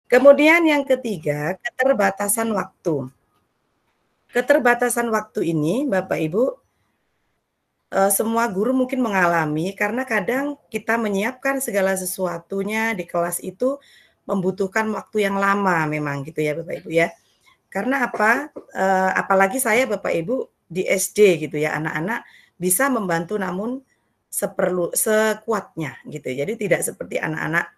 Kemudian yang ketiga, keterbatasan waktu. Keterbatasan waktu ini, Bapak Ibu, semua guru mungkin mengalami karena kadang kita menyiapkan segala sesuatunya di kelas itu membutuhkan waktu yang lama memang gitu ya Bapak Ibu ya. Karena apa, apalagi saya Bapak Ibu di SD gitu ya, anak-anak bisa membantu namun sekuatnya gitu. Jadi tidak seperti anak-anak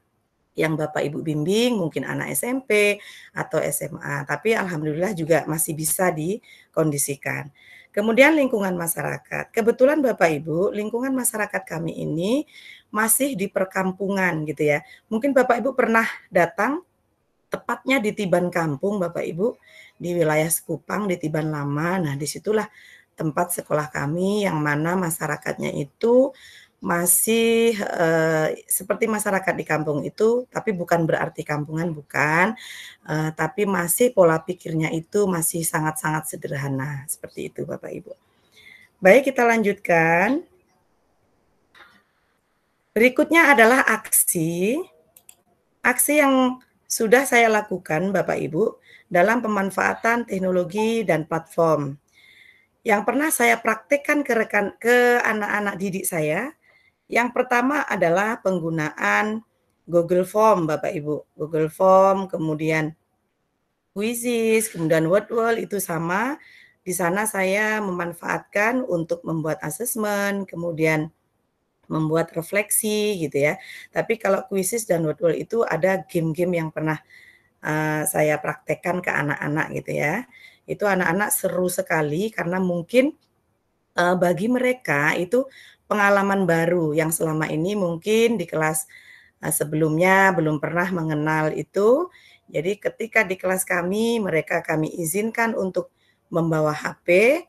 yang Bapak Ibu bimbing, mungkin anak SMP atau SMA, tapi alhamdulillah juga masih bisa dikondisikan. Kemudian lingkungan masyarakat. Kebetulan Bapak Ibu, lingkungan masyarakat kami ini masih di perkampungan gitu ya. Mungkin Bapak Ibu pernah datang tepatnya di Tiban Kampung Bapak Ibu, di wilayah Sekupang, di Tiban Lama. Nah, disitulah tempat sekolah kami yang mana masyarakatnya itu masih, seperti masyarakat di kampung itu, tapi bukan berarti kampungan, bukan, tapi masih pola pikirnya itu masih sangat-sangat sederhana, seperti itu Bapak Ibu. Baik, kita lanjutkan. Berikutnya adalah aksi. Aksi yang sudah saya lakukan Bapak Ibu dalam pemanfaatan teknologi dan platform. Yang pernah saya praktekkan ke anak-anak didik saya, yang pertama adalah penggunaan Google Form Bapak Ibu. Google Form, kemudian Quizzes, kemudian Wordwall itu sama. Di sana saya memanfaatkan untuk membuat asesmen, kemudian membuat refleksi gitu ya. Tapi kalau Quizzes dan Wordwall itu ada game-game yang pernah saya praktekkan ke anak-anak gitu ya. Itu anak-anak seru sekali karena mungkin, bagi mereka itu pengalaman baru yang selama ini mungkin di kelas, sebelumnya belum pernah mengenal itu. Jadi ketika di kelas kami, mereka kami izinkan untuk membawa HP,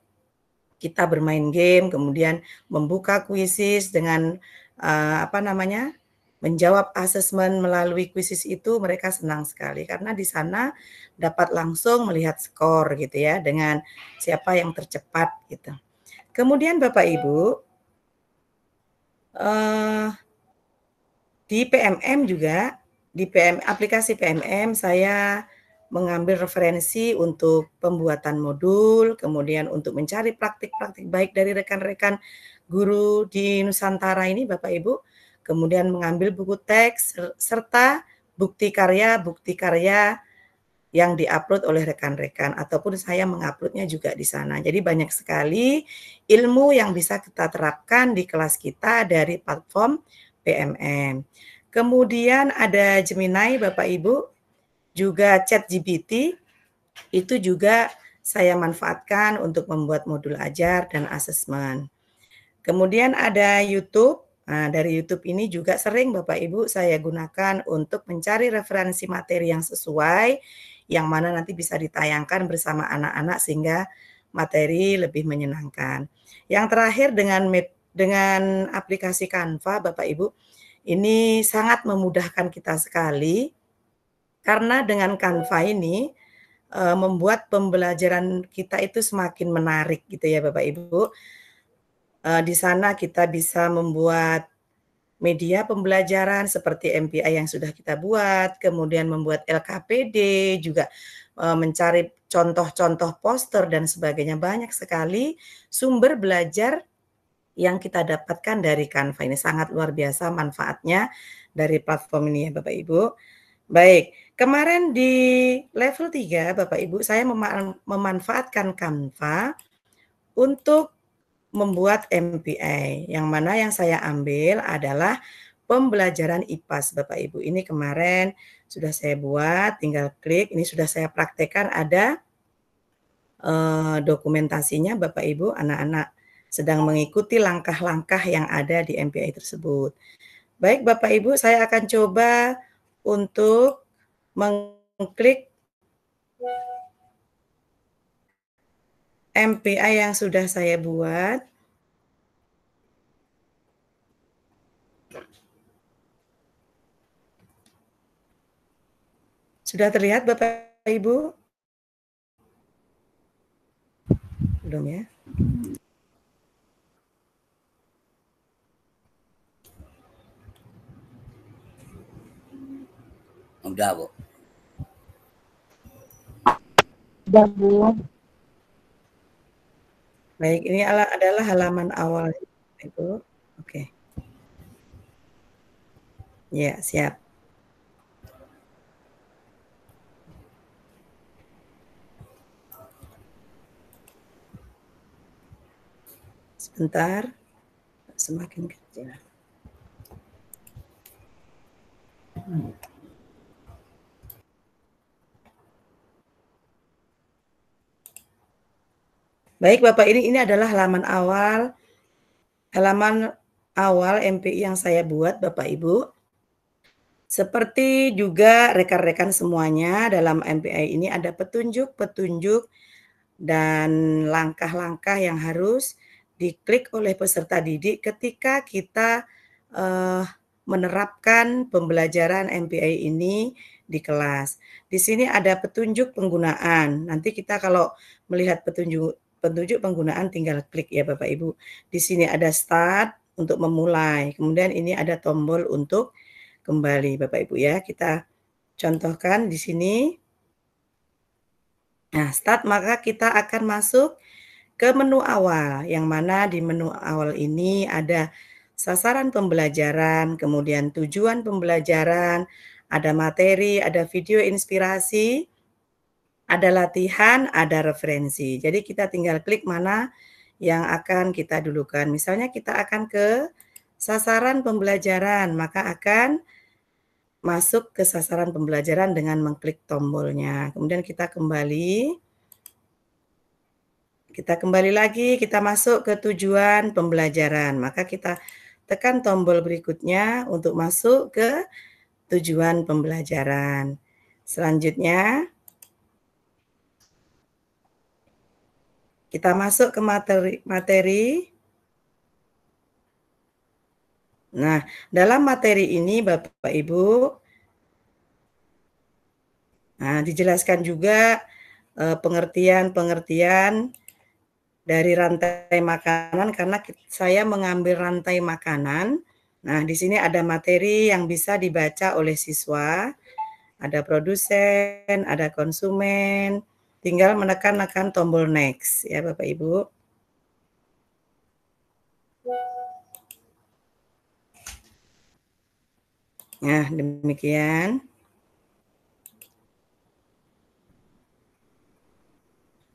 kita bermain game, kemudian membuka kuisis dengan, apa namanya, menjawab asesmen melalui kuisis itu mereka senang sekali karena di sana dapat langsung melihat skor gitu ya dengan siapa yang tercepat gitu. Kemudian Bapak Ibu, di PMM juga, di aplikasi PMM saya mengambil referensi untuk pembuatan modul, kemudian untuk mencari praktik-praktik baik dari rekan-rekan guru di Nusantara ini Bapak Ibu, kemudian mengambil buku teks serta bukti karya yang diupload oleh rekan-rekan ataupun saya menguploadnya juga di sana. Jadi banyak sekali ilmu yang bisa kita terapkan di kelas kita dari platform PMM. Kemudian ada Gemini Bapak Ibu, juga ChatGPT, itu juga saya manfaatkan untuk membuat modul ajar dan asesmen. Kemudian ada YouTube. Nah, dari YouTube ini juga sering Bapak Ibu saya gunakan untuk mencari referensi materi yang sesuai, yang mana nanti bisa ditayangkan bersama anak-anak sehingga materi lebih menyenangkan. Yang terakhir dengan aplikasi Canva Bapak Ibu, ini sangat memudahkan kita sekali karena dengan Canva ini membuat pembelajaran kita itu semakin menarik gitu ya Bapak Ibu. Di sana kita bisa membuat media pembelajaran seperti MPI yang sudah kita buat, kemudian membuat LKPD, juga mencari contoh-contoh poster dan sebagainya. Banyak sekali sumber belajar yang kita dapatkan dari Canva ini. Sangat luar biasa manfaatnya dari platform ini ya Bapak Ibu. Baik, kemarin di level 3 Bapak Ibu saya memanfaatkan Canva untuk membuat MPI, yang mana yang saya ambil adalah pembelajaran IPAS Bapak Ibu. Ini kemarin sudah saya buat, tinggal klik, ini sudah saya praktekkan ada dokumentasinya Bapak Ibu, anak-anak sedang mengikuti langkah-langkah yang ada di MPI tersebut. Baik Bapak Ibu, saya akan coba untuk mengklik MPI yang sudah saya buat. Sudah terlihat Bapak Ibu? Belum ya? Udah, Bu. Bu. Baik, ini adalah halaman awal, Ibu. Oke. Ya, siap. Sebentar, semakin kecil. Baik, Bapak, ini adalah halaman awal MPI yang saya buat, Bapak Ibu. Seperti juga rekan-rekan semuanya, dalam MPI ini ada petunjuk-petunjuk dan langkah-langkah yang harus diklik oleh peserta didik ketika kita menerapkan pembelajaran MPI ini di kelas. Di sini ada petunjuk penggunaan. Nanti kita kalau melihat petunjuk penggunaan tinggal klik ya Bapak Ibu. Di sini ada start untuk memulai. Kemudian ini ada tombol untuk kembali Bapak Ibu ya. Kita contohkan di sini. Nah, start maka kita akan masuk ke menu awal, yang mana di menu awal ini ada sasaran pembelajaran, kemudian tujuan pembelajaran, ada materi, ada video inspirasi, ada latihan, ada referensi. Jadi kita tinggal klik mana yang akan kita dulukan. Misalnya kita akan ke sasaran pembelajaran, maka akan masuk ke sasaran pembelajaran dengan mengklik tombolnya. Kemudian kita kembali lagi, kita masuk ke tujuan pembelajaran. Maka kita tekan tombol berikutnya untuk masuk ke tujuan pembelajaran. Selanjutnya, kita masuk ke materi. Nah, dalam materi ini Bapak Ibu, dijelaskan juga pengertian-pengertian dari rantai makanan karena saya mengambil rantai makanan. Nah, di sini ada materi yang bisa dibaca oleh siswa, ada produsen, ada konsumen, tinggal menekan tombol next ya Bapak Ibu. Nah, demikian.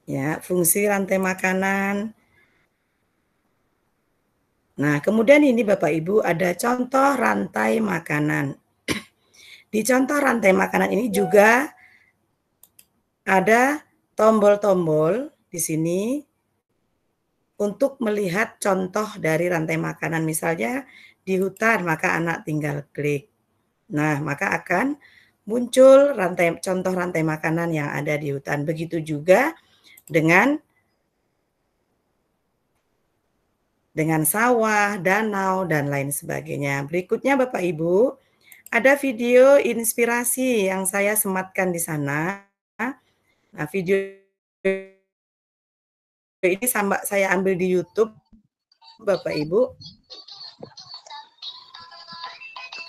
Ya, fungsi rantai makanan. Nah, kemudian ini Bapak Ibu ada contoh rantai makanan. Di contoh rantai makanan ini juga ada tombol-tombol di sini untuk melihat contoh dari rantai makanan. Misalnya di hutan, maka anak tinggal klik. Nah, maka akan muncul contoh rantai makanan yang ada di hutan. Begitu juga dengan sawah, danau, dan lain sebagainya. Berikutnya Bapak Ibu, ada video inspirasi yang saya sematkan di sana. Nah, video ini saya ambil di YouTube, Bapak Ibu.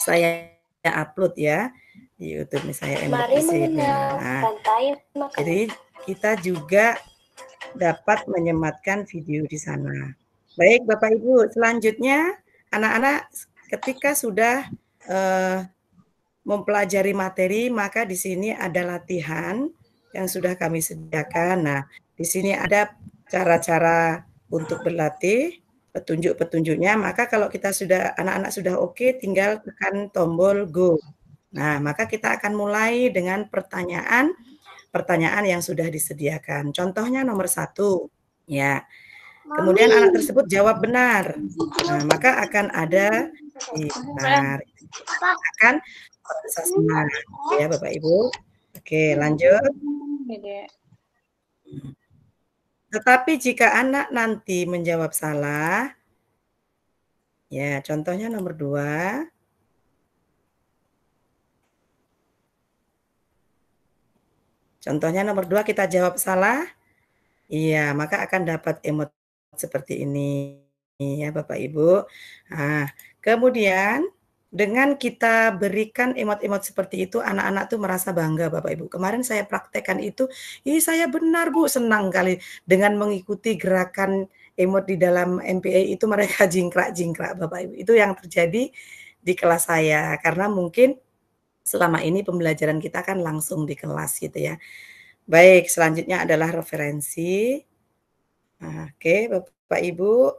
Saya upload ya di YouTube misalnya Mari mengenal rantai makanan. Jadi kita juga dapat menyematkan video di sana. Baik Bapak Ibu, selanjutnya anak-anak ketika sudah mempelajari materi, maka di sini ada latihan yang sudah kami sediakan. Nah, di sini ada cara-cara untuk berlatih, petunjuk-petunjuknya. Maka kalau anak-anak sudah oke, tinggal tekan tombol go. Nah, maka kita akan mulai dengan pertanyaan yang sudah disediakan. Contohnya nomor 1, ya. Kemudian anak tersebut jawab benar. Nah, maka akan ada benar. Akan senang ya Bapak Ibu. Oke, lanjut. Tetapi jika anak nanti menjawab salah, ya contohnya nomor 2. Contohnya nomor 2 kita jawab salah, iya maka akan dapat emot seperti ini ya Bapak Ibu. Nah, kemudian Dengan kita berikan emot-emot seperti itu, anak-anak tuh merasa bangga Bapak Ibu. Kemarin saya praktekkan itu, "Ih saya benar Bu," senang kali dengan mengikuti gerakan emot di dalam MPA itu mereka jingkrak-jingkrak Bapak Ibu. Itu yang terjadi di kelas saya, karena mungkin selama ini pembelajaran kita kan langsung di kelas gitu ya. Baik, selanjutnya adalah referensi. Nah, oke Bapak Ibu,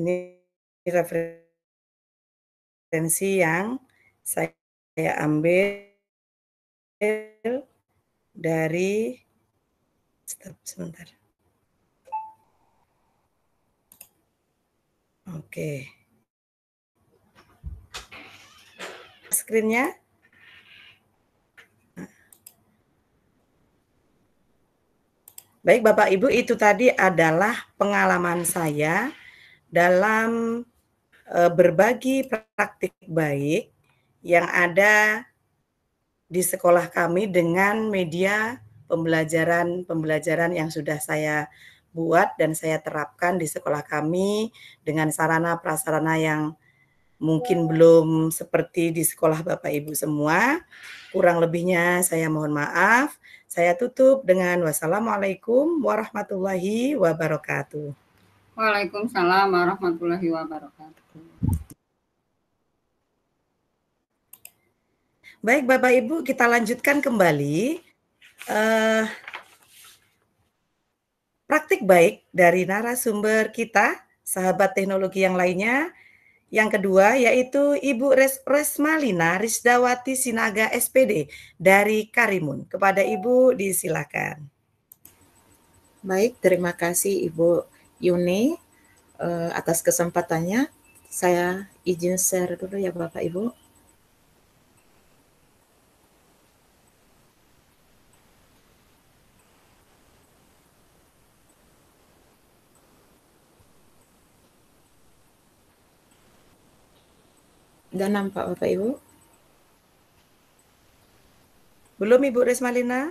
ini referensi yang saya ambil dari sebentar. Oke. Screen-nya. Baik Bapak Ibu, itu tadi adalah pengalaman saya dalam berbagi praktik baik yang ada di sekolah kami dengan media pembelajaran yang sudah saya buat dan saya terapkan di sekolah kami dengan sarana prasarana yang mungkin belum seperti di sekolah Bapak Ibu semua. Kurang lebihnya saya mohon maaf. Saya tutup dengan wassalamualaikum warahmatullahi wabarakatuh. Waalaikumsalam warahmatullahi wabarakatuh. Baik Bapak Ibu, kita lanjutkan kembali. Praktik baik dari narasumber kita, sahabat teknologi yang lainnya. Yang kedua yaitu Ibu Resmalina Risdawati Sinaga SPD dari Karimun. Kepada Ibu disilakan. Baik, terima kasih Ibu Yuni atas kesempatannya. Saya izin share dulu ya Bapak Ibu. Udah nampak Bapak Ibu? Belum Ibu Resmalina?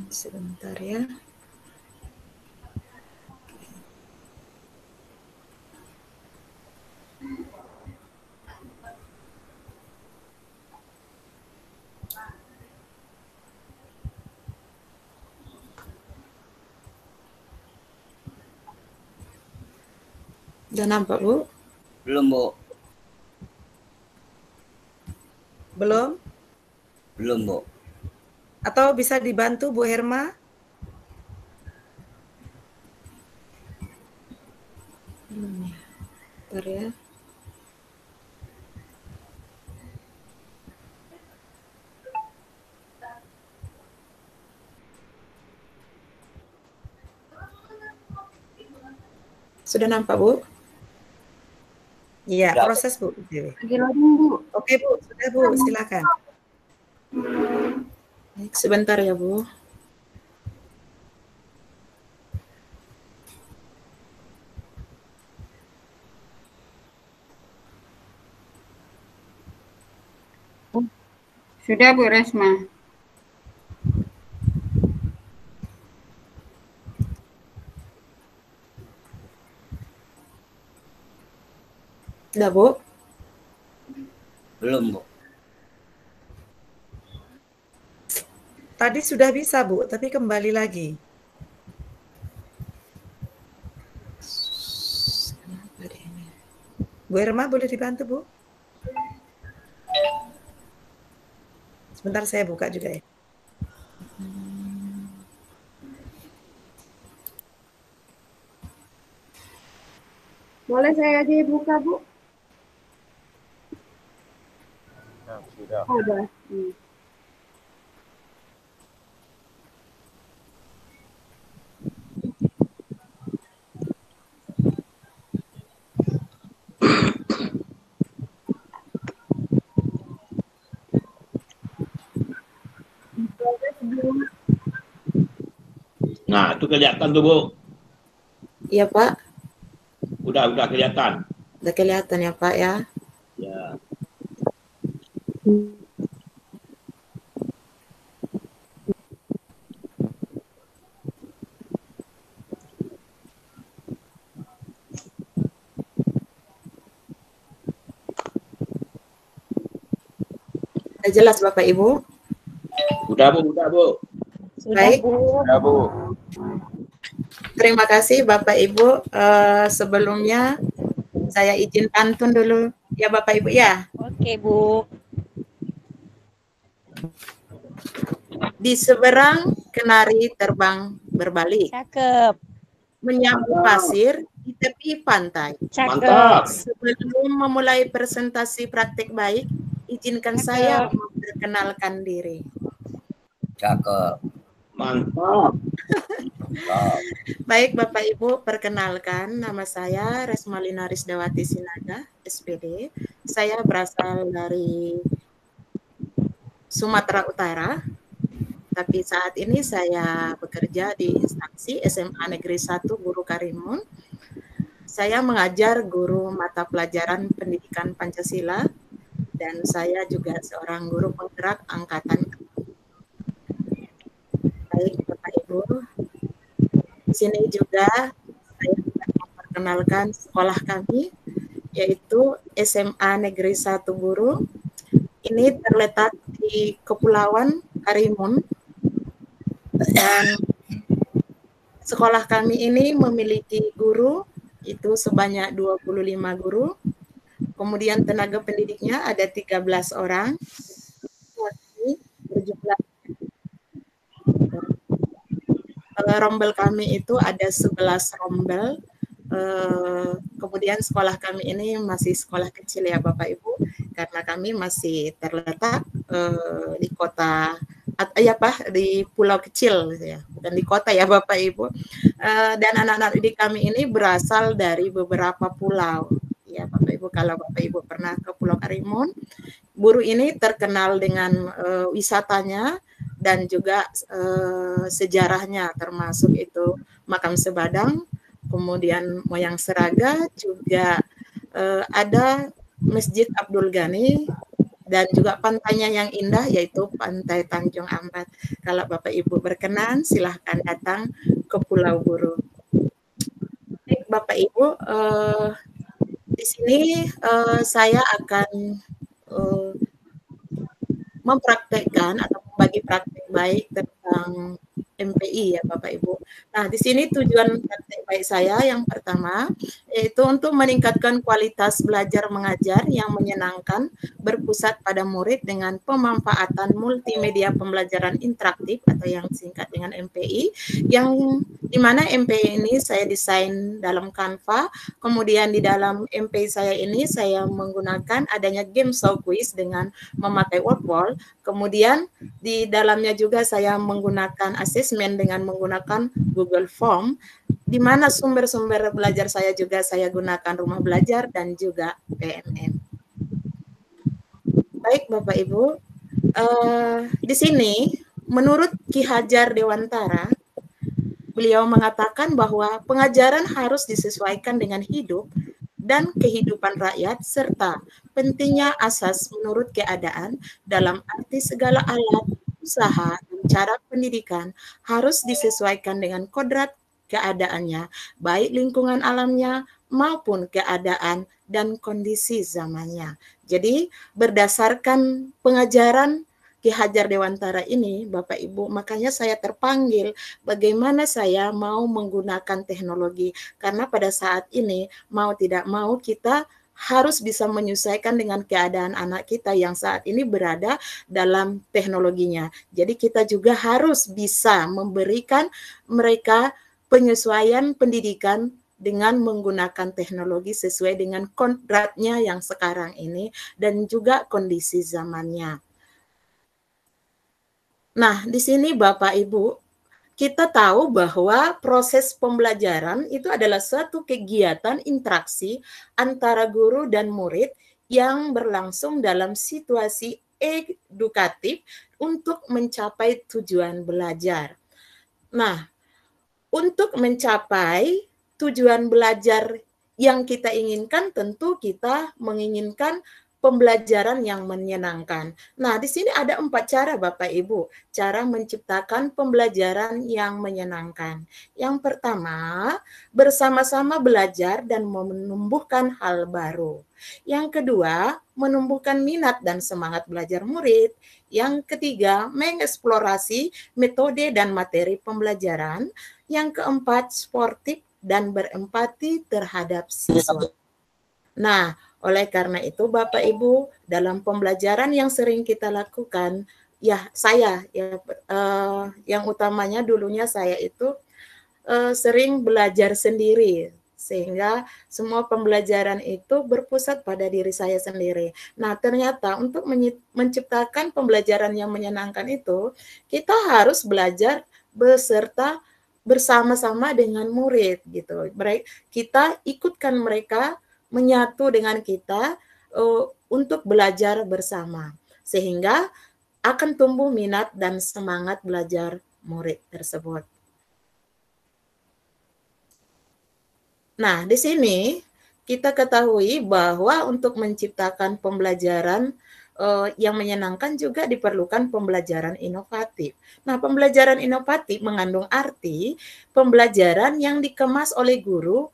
Sebentar ya. Udah nampak Bu? Belum Bu. Belum? Belum Bu. Atau bisa dibantu Bu Herma? Belum ya. Bentar ya. Sudah nampak Bu? Iya, proses Bu. Lagi loading Bu. Oke Bu, sudah Bu, silakan. Baik, sebentar ya Bu. Sudah Bu Resma. Udah Bu? Belum Bu. Tadi sudah bisa Bu, tapi kembali lagi. Bu Herma boleh dibantu Bu? Sebentar saya buka juga ya. Boleh saya aja buka Bu? Ya, sudah. Oh, udah. Nah, itu kelihatan tuh Bu. Iya Pak. Udah kelihatan. Udah kelihatan ya Pak ya. Sudah jelas Bapak Ibu? Udah Bu, udah Bu. Sudah, Baik. Bu. Udah Bu. Terima kasih Bapak Ibu. Sebelumnya saya izin pantun dulu ya Bapak Ibu ya. Oke, Bu. Di seberang kenari terbang berbalik, Cakep. menyambut pasir di tepi pantai. Cakep. Mantap. Sebelum memulai presentasi praktik baik, izinkan saya memperkenalkan diri. Cakep. Mantap. Baik Bapak Ibu, perkenalkan nama saya Resmalina Risdawati Sinaga, SPD. Saya berasal dari Sumatera Utara, tapi saat ini saya bekerja di instansi SMA Negeri 1 Guru Karimun. Saya mengajar guru mata pelajaran pendidikan Pancasila dan saya juga seorang guru penggerak angkatan. Baik Bapak Ibu, di sini juga saya memperkenalkan sekolah kami, yaitu SMA Negeri 1 Guru. Ini terletak di Kepulauan Karimun, dan sekolah kami ini memiliki guru itu sebanyak 25 guru. Kemudian tenaga pendidiknya ada 13 orang. Berjumlah rombel kami itu ada 11 rombel. Kemudian sekolah kami ini masih sekolah kecil ya Bapak Ibu, karena kami masih terletak di kota di pulau kecil ya, bukan di kota ya Bapak Ibu. Dan anak-anak didik kami ini berasal dari beberapa pulau ya Bapak Ibu. Kalau Bapak Ibu pernah ke Pulau Karimun, Buru ini terkenal dengan wisatanya dan juga sejarahnya, termasuk itu makam Sebadang, kemudian Moyang Seraga, juga ada Masjid Abdul Ghani, dan juga pantainya yang indah yaitu Pantai Tanjung Ambat. Kalau Bapak Ibu berkenan, silahkan datang ke Pulau Buru. Baik Bapak Ibu, di sini saya akan mempraktekkan atau membagi praktek baik tentang MPI ya Bapak Ibu. Nah, di sini tujuan praktek baik saya yang pertama yaitu untuk meningkatkan kualitas belajar mengajar yang menyenangkan, berpusat pada murid dengan pemanfaatan multimedia pembelajaran interaktif atau yang singkat dengan MPI, yang dimana MPI ini saya desain dalam Canva. Kemudian di dalam MPI saya ini saya menggunakan adanya game show quiz dengan memakai Wordwall. Kemudian di dalamnya juga saya menggunakan asesmen dengan menggunakan Google Form, di mana sumber-sumber belajar saya juga saya gunakan Rumah Belajar dan juga PMM. Baik Bapak Ibu, di sini menurut Ki Hajar Dewantara, beliau mengatakan bahwa pengajaran harus disesuaikan dengan hidup dan kehidupan rakyat, serta pentingnya asas menurut keadaan dalam arti segala alat, usaha, dan cara pendidikan harus disesuaikan dengan kodrat keadaannya, baik lingkungan alamnya maupun keadaan dan kondisi zamannya. Jadi berdasarkan pengajaran Ki Hajar Dewantara ini, Bapak Ibu, makanya saya terpanggil bagaimana saya mau menggunakan teknologi. Karena pada saat ini, mau tidak mau kita harus bisa menyesuaikan dengan keadaan anak kita yang saat ini berada dalam teknologinya. Jadi kita juga harus bisa memberikan mereka penyesuaian pendidikan dengan menggunakan teknologi sesuai dengan kodratnya yang sekarang ini dan juga kondisi zamannya. Nah, di sini Bapak Ibu, kita tahu bahwa proses pembelajaran itu adalah suatu kegiatan interaksi antara guru dan murid yang berlangsung dalam situasi edukatif untuk mencapai tujuan belajar. Nah, untuk mencapai tujuan belajar yang kita inginkan, tentu kita menginginkan pembelajaran yang menyenangkan. Nah, di sini ada 4 cara Bapak Ibu, cara menciptakan pembelajaran yang menyenangkan. Yang pertama, bersama-sama belajar dan menumbuhkan hal baru. Yang kedua, menumbuhkan minat dan semangat belajar murid. Yang ketiga, mengeksplorasi metode dan materi pembelajaran. Yang keempat, sportif dan berempati terhadap siswa. Nah, oleh karena itu Bapak Ibu, dalam pembelajaran yang sering kita lakukan, yang utamanya dulunya saya itu sering belajar sendiri, sehingga semua pembelajaran itu berpusat pada diri saya sendiri. Nah, ternyata untuk menciptakan pembelajaran yang menyenangkan itu, kita harus belajar bersama-sama dengan murid gitu. Kita ikutkan mereka menyatu dengan kita untuk belajar bersama, sehingga akan tumbuh minat dan semangat belajar murid tersebut. Nah, di sini kita ketahui bahwa untuk menciptakan pembelajaran yang menyenangkan juga diperlukan pembelajaran inovatif. Nah, pembelajaran inovatif mengandung arti pembelajaran yang dikemas oleh guru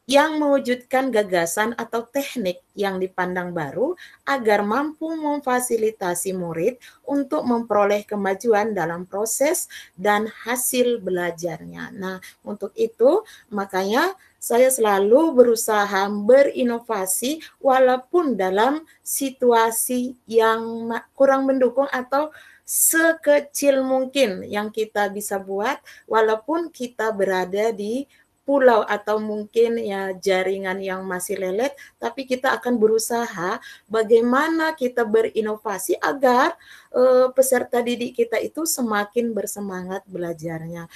yang mewujudkan gagasan atau teknik yang dipandang baru agar mampu memfasilitasi murid untuk memperoleh kemajuan dalam proses dan hasil belajarnya. Nah, untuk itu makanya saya selalu berusaha berinovasi walaupun dalam situasi yang kurang mendukung atau sekecil mungkin yang kita bisa buat walaupun kita berada di pulau atau mungkin ya jaringan yang masih lelet, tapi kita akan berusaha bagaimana kita berinovasi agar peserta didik kita itu semakin bersemangat belajarnya.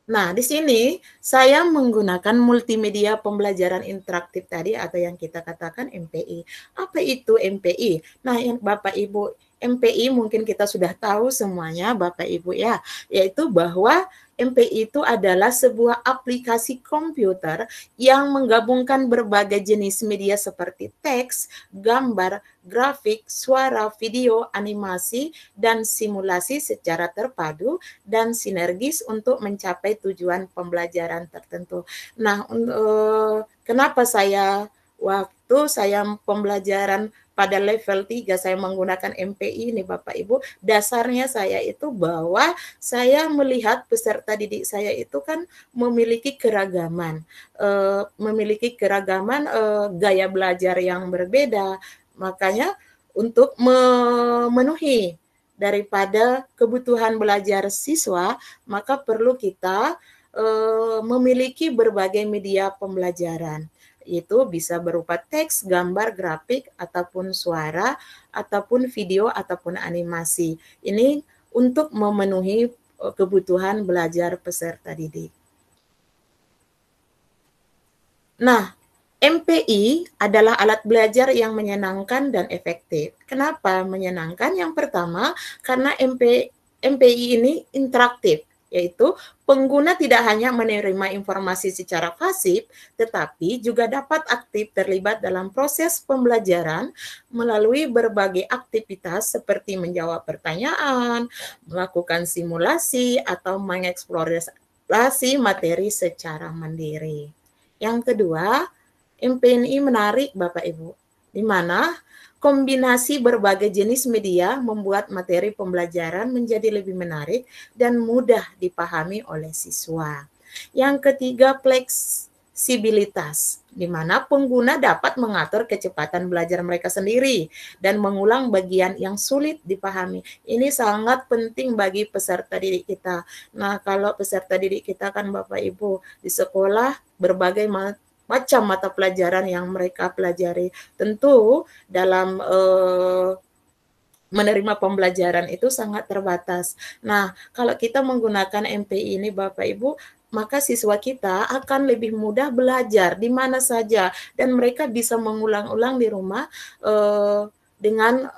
Nah, di sini saya menggunakan multimedia pembelajaran interaktif tadi atau yang kita katakan MPI. Apa itu MPI? Nah, Bapak Ibu, MPI mungkin kita sudah tahu semuanya Bapak Ibu ya, yaitu bahwa MPI itu adalah sebuah aplikasi komputer yang menggabungkan berbagai jenis media seperti teks, gambar, grafik, suara, video, animasi, dan simulasi secara terpadu dan sinergis untuk mencapai tujuan pembelajaran tertentu. Nah, kenapa waktu saya pembelajaran pada level 3 saya menggunakan MPI ini Bapak Ibu, dasarnya saya itu bahwa saya melihat peserta didik saya itu kan memiliki keragaman gaya belajar yang berbeda. Makanya untuk memenuhi daripada kebutuhan belajar siswa, maka perlu kita memiliki berbagai media pembelajaran. Itu bisa berupa teks, gambar, grafik, ataupun suara, ataupun video, ataupun animasi. Ini untuk memenuhi kebutuhan belajar peserta didik. Nah, MPI adalah alat belajar yang menyenangkan dan efektif. Kenapa menyenangkan? Yang pertama, karena MPI ini interaktif, yaitu pengguna tidak hanya menerima informasi secara pasif, tetapi juga dapat aktif terlibat dalam proses pembelajaran melalui berbagai aktivitas seperti menjawab pertanyaan, melakukan simulasi, atau mengeksplorasi materi secara mandiri. Yang kedua, MPI menarik Bapak Ibu, di mana kombinasi berbagai jenis media membuat materi pembelajaran menjadi lebih menarik dan mudah dipahami oleh siswa. Yang ketiga, fleksibilitas, di mana pengguna dapat mengatur kecepatan belajar mereka sendiri dan mengulang bagian yang sulit dipahami. Ini sangat penting bagi peserta didik kita. Nah, kalau peserta didik kita kan Bapak Ibu di sekolah berbagai macam mata pelajaran yang mereka pelajari. Tentu dalam menerima pembelajaran itu sangat terbatas. Nah, kalau kita menggunakan MPI ini Bapak Ibu, maka siswa kita akan lebih mudah belajar di mana saja dan mereka bisa mengulang-ulang di rumah dengan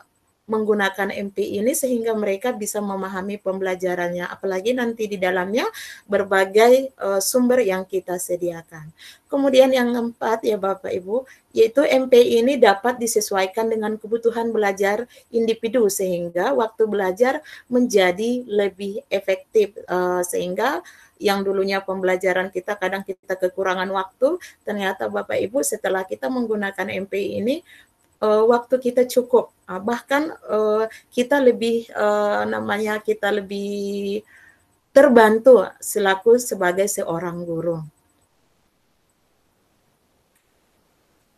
menggunakan MP ini sehingga mereka bisa memahami pembelajarannya, apalagi nanti di dalamnya berbagai sumber yang kita sediakan. Kemudian yang keempat ya Bapak Ibu, yaitu MP ini dapat disesuaikan dengan kebutuhan belajar individu sehingga waktu belajar menjadi lebih efektif, sehingga yang dulunya pembelajaran kita kadang kita kekurangan waktu, ternyata Bapak Ibu setelah kita menggunakan MP ini waktu kita cukup, bahkan kita lebih kita lebih terbantu selaku sebagai seorang guru.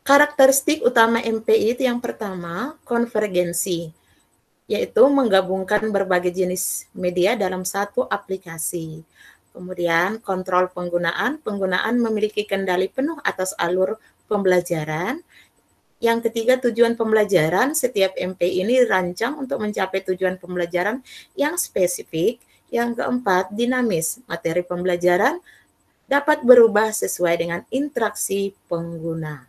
Karakteristik utama MP itu yang pertama, konvergensi, yaitu menggabungkan berbagai jenis media dalam satu aplikasi. Kemudian kontrol penggunaan memiliki kendali penuh atas alur pembelajaran. Yang ketiga, tujuan pembelajaran, setiap MP ini dirancang untuk mencapai tujuan pembelajaran yang spesifik. Yang keempat, dinamis, materi pembelajaran dapat berubah sesuai dengan interaksi pengguna.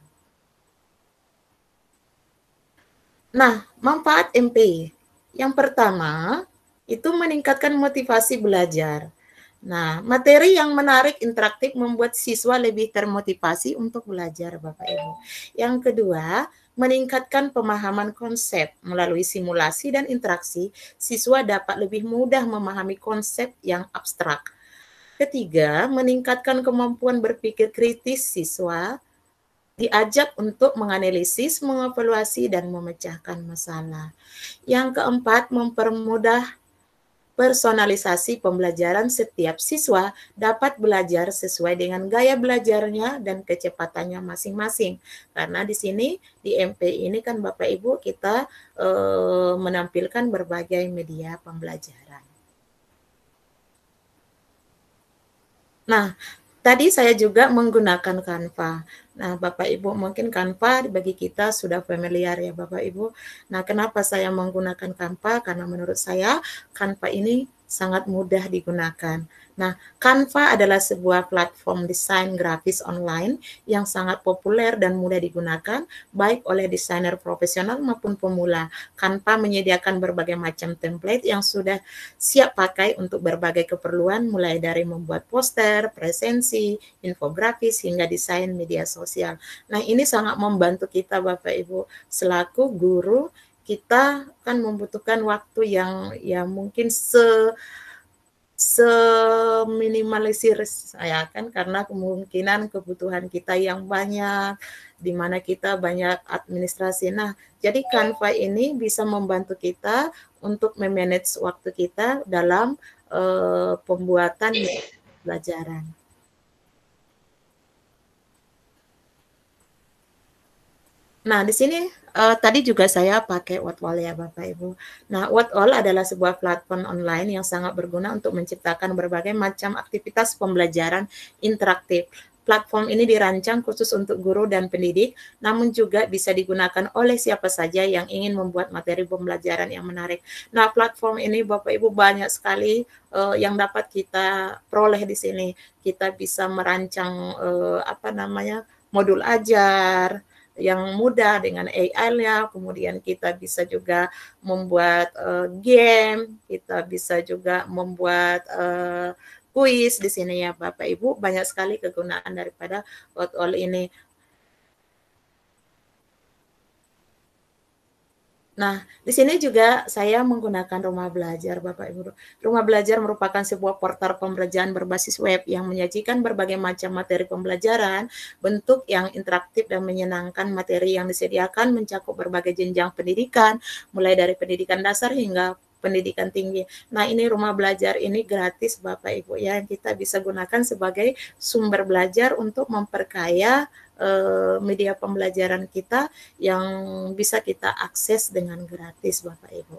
Nah, manfaat MP. Yang pertama, itu meningkatkan motivasi belajar. Nah, materi yang menarik, interaktif membuat siswa lebih termotivasi untuk belajar, Bapak Ibu. Yang kedua, meningkatkan pemahaman konsep melalui simulasi dan interaksi, siswa dapat lebih mudah memahami konsep yang abstrak. Ketiga, meningkatkan kemampuan berpikir kritis siswa, diajak untuk menganalisis, mengevaluasi, dan memecahkan masalah. Yang keempat, mempermudah personalisasi pembelajaran, setiap siswa dapat belajar sesuai dengan gaya belajarnya dan kecepatannya masing-masing. Karena di sini, di MP ini kan Bapak Ibu kita menampilkan berbagai media pembelajaran. Nah, tadi saya juga menggunakan Canva. Nah, Bapak Ibu mungkin Canva bagi kita sudah familiar ya Bapak Ibu. Nah, kenapa saya menggunakan Canva? Karena menurut saya Canva ini sangat mudah digunakan. Nah, Canva adalah sebuah platform desain grafis online yang sangat populer dan mudah digunakan baik oleh desainer profesional maupun pemula. Canva menyediakan berbagai macam template yang sudah siap pakai untuk berbagai keperluan, mulai dari membuat poster, presentasi, infografis, hingga desain media sosial. Nah, ini sangat membantu kita Bapak Ibu selaku guru. Kita kan membutuhkan waktu yang mungkin seminimalisir ya kan, karena kemungkinan kebutuhan kita yang banyak, di mana kita banyak administrasi. Nah, jadi Canva ini bisa membantu kita untuk memanage waktu kita dalam pembuatan pelajaran. Nah, di sini tadi juga saya pakai Whatall ya Bapak Ibu. Nah, Whatall adalah sebuah platform online yang sangat berguna untuk menciptakan berbagai macam aktivitas pembelajaran interaktif. Platform ini dirancang khusus untuk guru dan pendidik, namun juga bisa digunakan oleh siapa saja yang ingin membuat materi pembelajaran yang menarik. Nah, platform ini Bapak Ibu banyak sekali yang dapat kita peroleh di sini. Kita bisa merancang modul ajar yang mudah dengan AI-nya, kemudian kita bisa juga membuat game, kita bisa juga membuat kuis di sini ya Bapak Ibu. Banyak sekali kegunaan daripada Whatall ini. Nah, di sini juga saya menggunakan Rumah Belajar, Bapak Ibu. Rumah Belajar merupakan sebuah portal pembelajaran berbasis web yang menyajikan berbagai macam materi pembelajaran, bentuk yang interaktif dan menyenangkan. Materi yang disediakan mencakup berbagai jenjang pendidikan, mulai dari pendidikan dasar hingga pendidikan tinggi. Nah, ini Rumah Belajar ini gratis, Bapak Ibu, ya, yang kita bisa gunakan sebagai sumber belajar untuk memperkaya media pembelajaran kita yang bisa kita akses dengan gratis Bapak Ibu.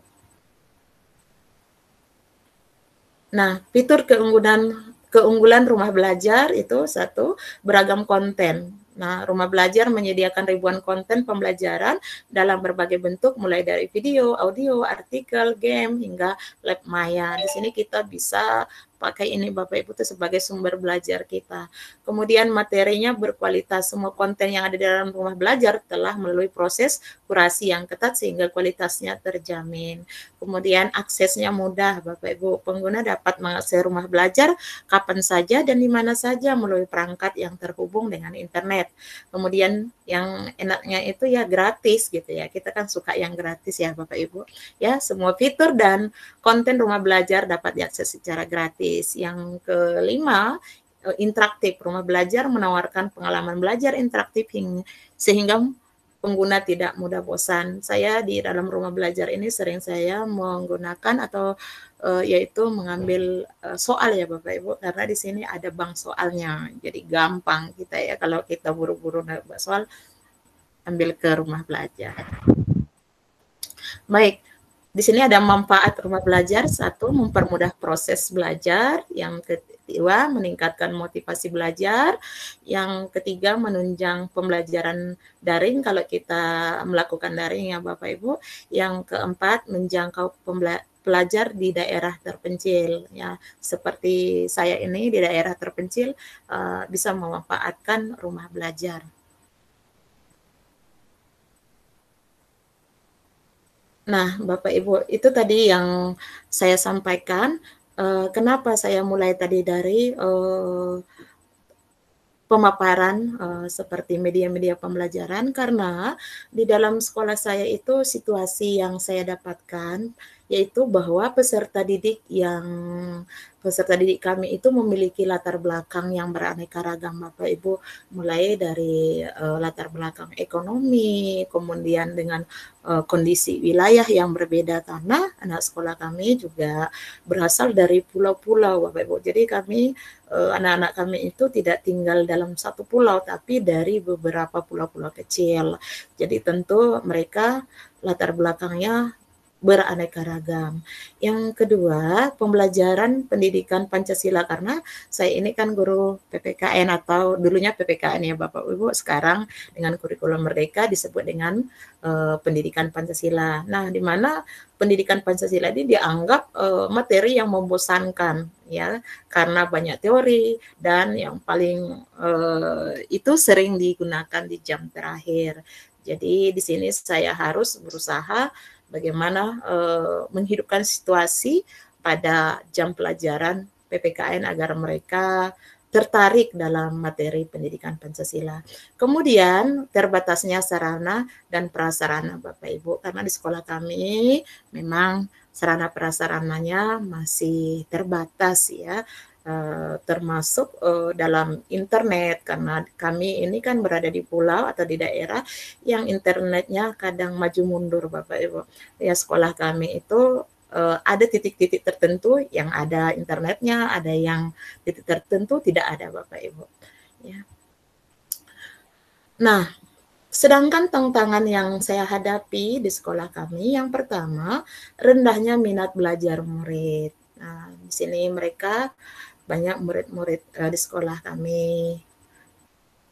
Nah, fitur keunggulan Rumah Belajar itu satu, beragam konten. Nah, Rumah Belajar menyediakan ribuan konten pembelajaran dalam berbagai bentuk, mulai dari video, audio, artikel, game, hingga lab maya. Di sini kita bisa pakai ini Bapak Ibu itu sebagai sumber belajar kita. Kemudian materinya berkualitas, semua konten yang ada di dalam rumah belajar telah melalui proses kurasi yang ketat sehingga kualitasnya terjamin. Kemudian aksesnya mudah Bapak Ibu, pengguna dapat mengakses rumah belajar kapan saja dan di mana saja melalui perangkat yang terhubung dengan internet. Kemudian yang enaknya itu ya gratis gitu ya, kita kan suka yang gratis ya Bapak Ibu. Ya, semua fitur dan konten rumah belajar dapat diakses secara gratis. Yang kelima, interaktif. Rumah belajar menawarkan pengalaman belajar interaktif sehingga pengguna tidak mudah bosan. Saya di dalam rumah belajar ini sering saya menggunakan atau yaitu mengambil soal ya Bapak Ibu, karena di sini ada bank soalnya. Jadi gampang kita ya kalau kita buru-buru buat soal, ambil ke rumah belajar. Baik. Di sini ada manfaat rumah belajar. Satu, mempermudah proses belajar. Yang kedua, meningkatkan motivasi belajar. Yang ketiga, menunjang pembelajaran daring kalau kita melakukan daring ya Bapak Ibu. Yang keempat, menjangkau pelajar di daerah terpencil ya, seperti saya ini di daerah terpencil bisa memanfaatkan rumah belajar. Nah, Bapak Ibu, itu tadi yang saya sampaikan. Kenapa saya mulai tadi dari pemaparan seperti media-media pembelajaran, karena di dalam sekolah saya itu situasi yang saya dapatkan yaitu bahwa peserta didik kami itu memiliki latar belakang yang beraneka ragam Bapak Ibu, mulai dari latar belakang ekonomi, kemudian dengan kondisi wilayah yang berbeda, karena anak sekolah kami juga berasal dari pulau-pulau Bapak Ibu. Jadi kami anak-anak kami itu tidak tinggal dalam satu pulau, tapi dari beberapa pulau-pulau kecil. Jadi tentu mereka latar belakangnya beraneka ragam. Yang kedua, pembelajaran pendidikan Pancasila, karena saya ini kan guru PPKN atau dulunya PPKN ya Bapak Ibu, sekarang dengan kurikulum Merdeka disebut dengan pendidikan Pancasila. Nah, di mana pendidikan Pancasila ini dianggap materi yang membosankan ya, karena banyak teori dan yang paling itu sering digunakan di jam terakhir. Jadi di sini saya harus berusaha bagaimana menghidupkan situasi pada jam pelajaran PPKN agar mereka tertarik dalam materi pendidikan Pancasila. Kemudian terbatasnya sarana dan prasarana Bapak Ibu, karena di sekolah kami memang sarana prasarananya masih terbatas ya. Termasuk dalam internet, karena kami ini kan berada di pulau atau di daerah yang internetnya kadang maju mundur Bapak Ibu. Ya, sekolah kami itu ada titik-titik tertentu yang ada internetnya, ada yang titik tertentu tidak ada Bapak Ibu. Ya. Nah, sedangkan tantangan yang saya hadapi di sekolah kami, yang pertama, rendahnya minat belajar murid. Nah, di sini mereka banyak murid-murid di sekolah kami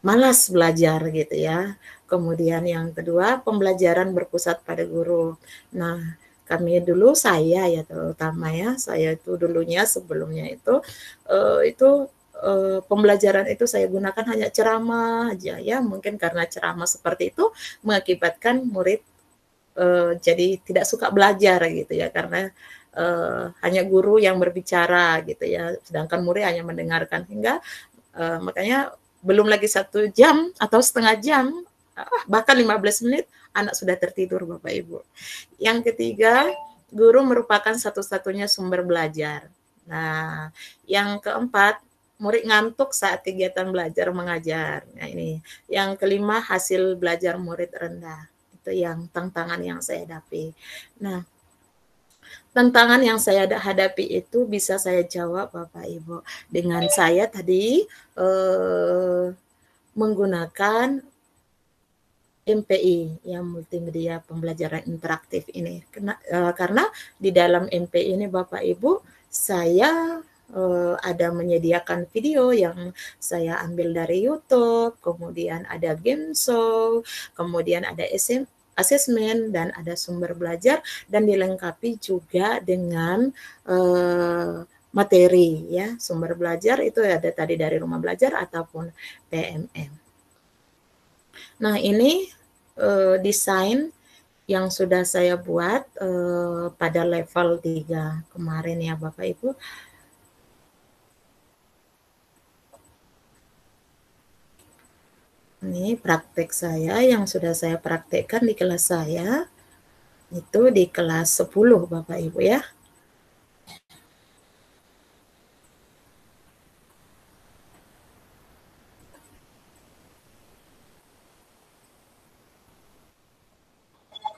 malas belajar gitu ya. Kemudian yang kedua, pembelajaran berpusat pada guru. Nah, kami dulu, saya ya terutama ya, saya itu dulunya sebelumnya itu pembelajaran itu saya gunakan hanya ceramah aja ya. Mungkin karena ceramah seperti itu mengakibatkan murid jadi tidak suka belajar gitu ya, karena hanya guru yang berbicara gitu ya, sedangkan murid hanya mendengarkan, hingga makanya belum lagi 1 jam atau setengah jam, bahkan 15 menit anak sudah tertidur Bapak Ibu. Yang ketiga, guru merupakan satu-satunya sumber belajar. Nah, yang keempat, murid ngantuk saat kegiatan belajar mengajar. Nah, ini. Yang kelima, hasil belajar murid rendah. Itu yang tantangan yang saya hadapi. Nah, tantangan yang saya hadapi itu bisa saya jawab Bapak Ibu dengan saya tadi menggunakan MPI yang multimedia pembelajaran interaktif ini. Karena di dalam MPI ini Bapak Ibu, saya ada menyediakan video yang saya ambil dari YouTube, kemudian ada game show, kemudian ada asesmen, dan ada sumber belajar, dan dilengkapi juga dengan materi ya, sumber belajar itu ada tadi dari rumah belajar ataupun PMM. Nah, ini desain yang sudah saya buat pada level 3 kemarin ya Bapak Ibu. Ini praktek saya yang sudah saya praktekkan di kelas saya, itu di kelas 10 Bapak Ibu ya.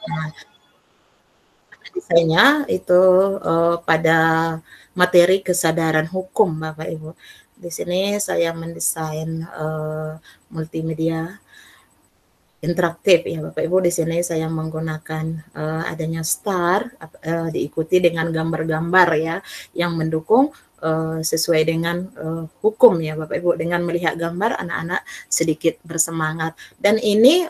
Nah, desainnya itu pada materi kesadaran hukum Bapak Ibu. Di sini saya mendesain multimedia interaktif ya Bapak Ibu. Di sini saya menggunakan adanya star diikuti dengan gambar-gambar ya yang mendukung sesuai dengan hukum ya Bapak Ibu. Dengan melihat gambar anak-anak sedikit bersemangat, dan ini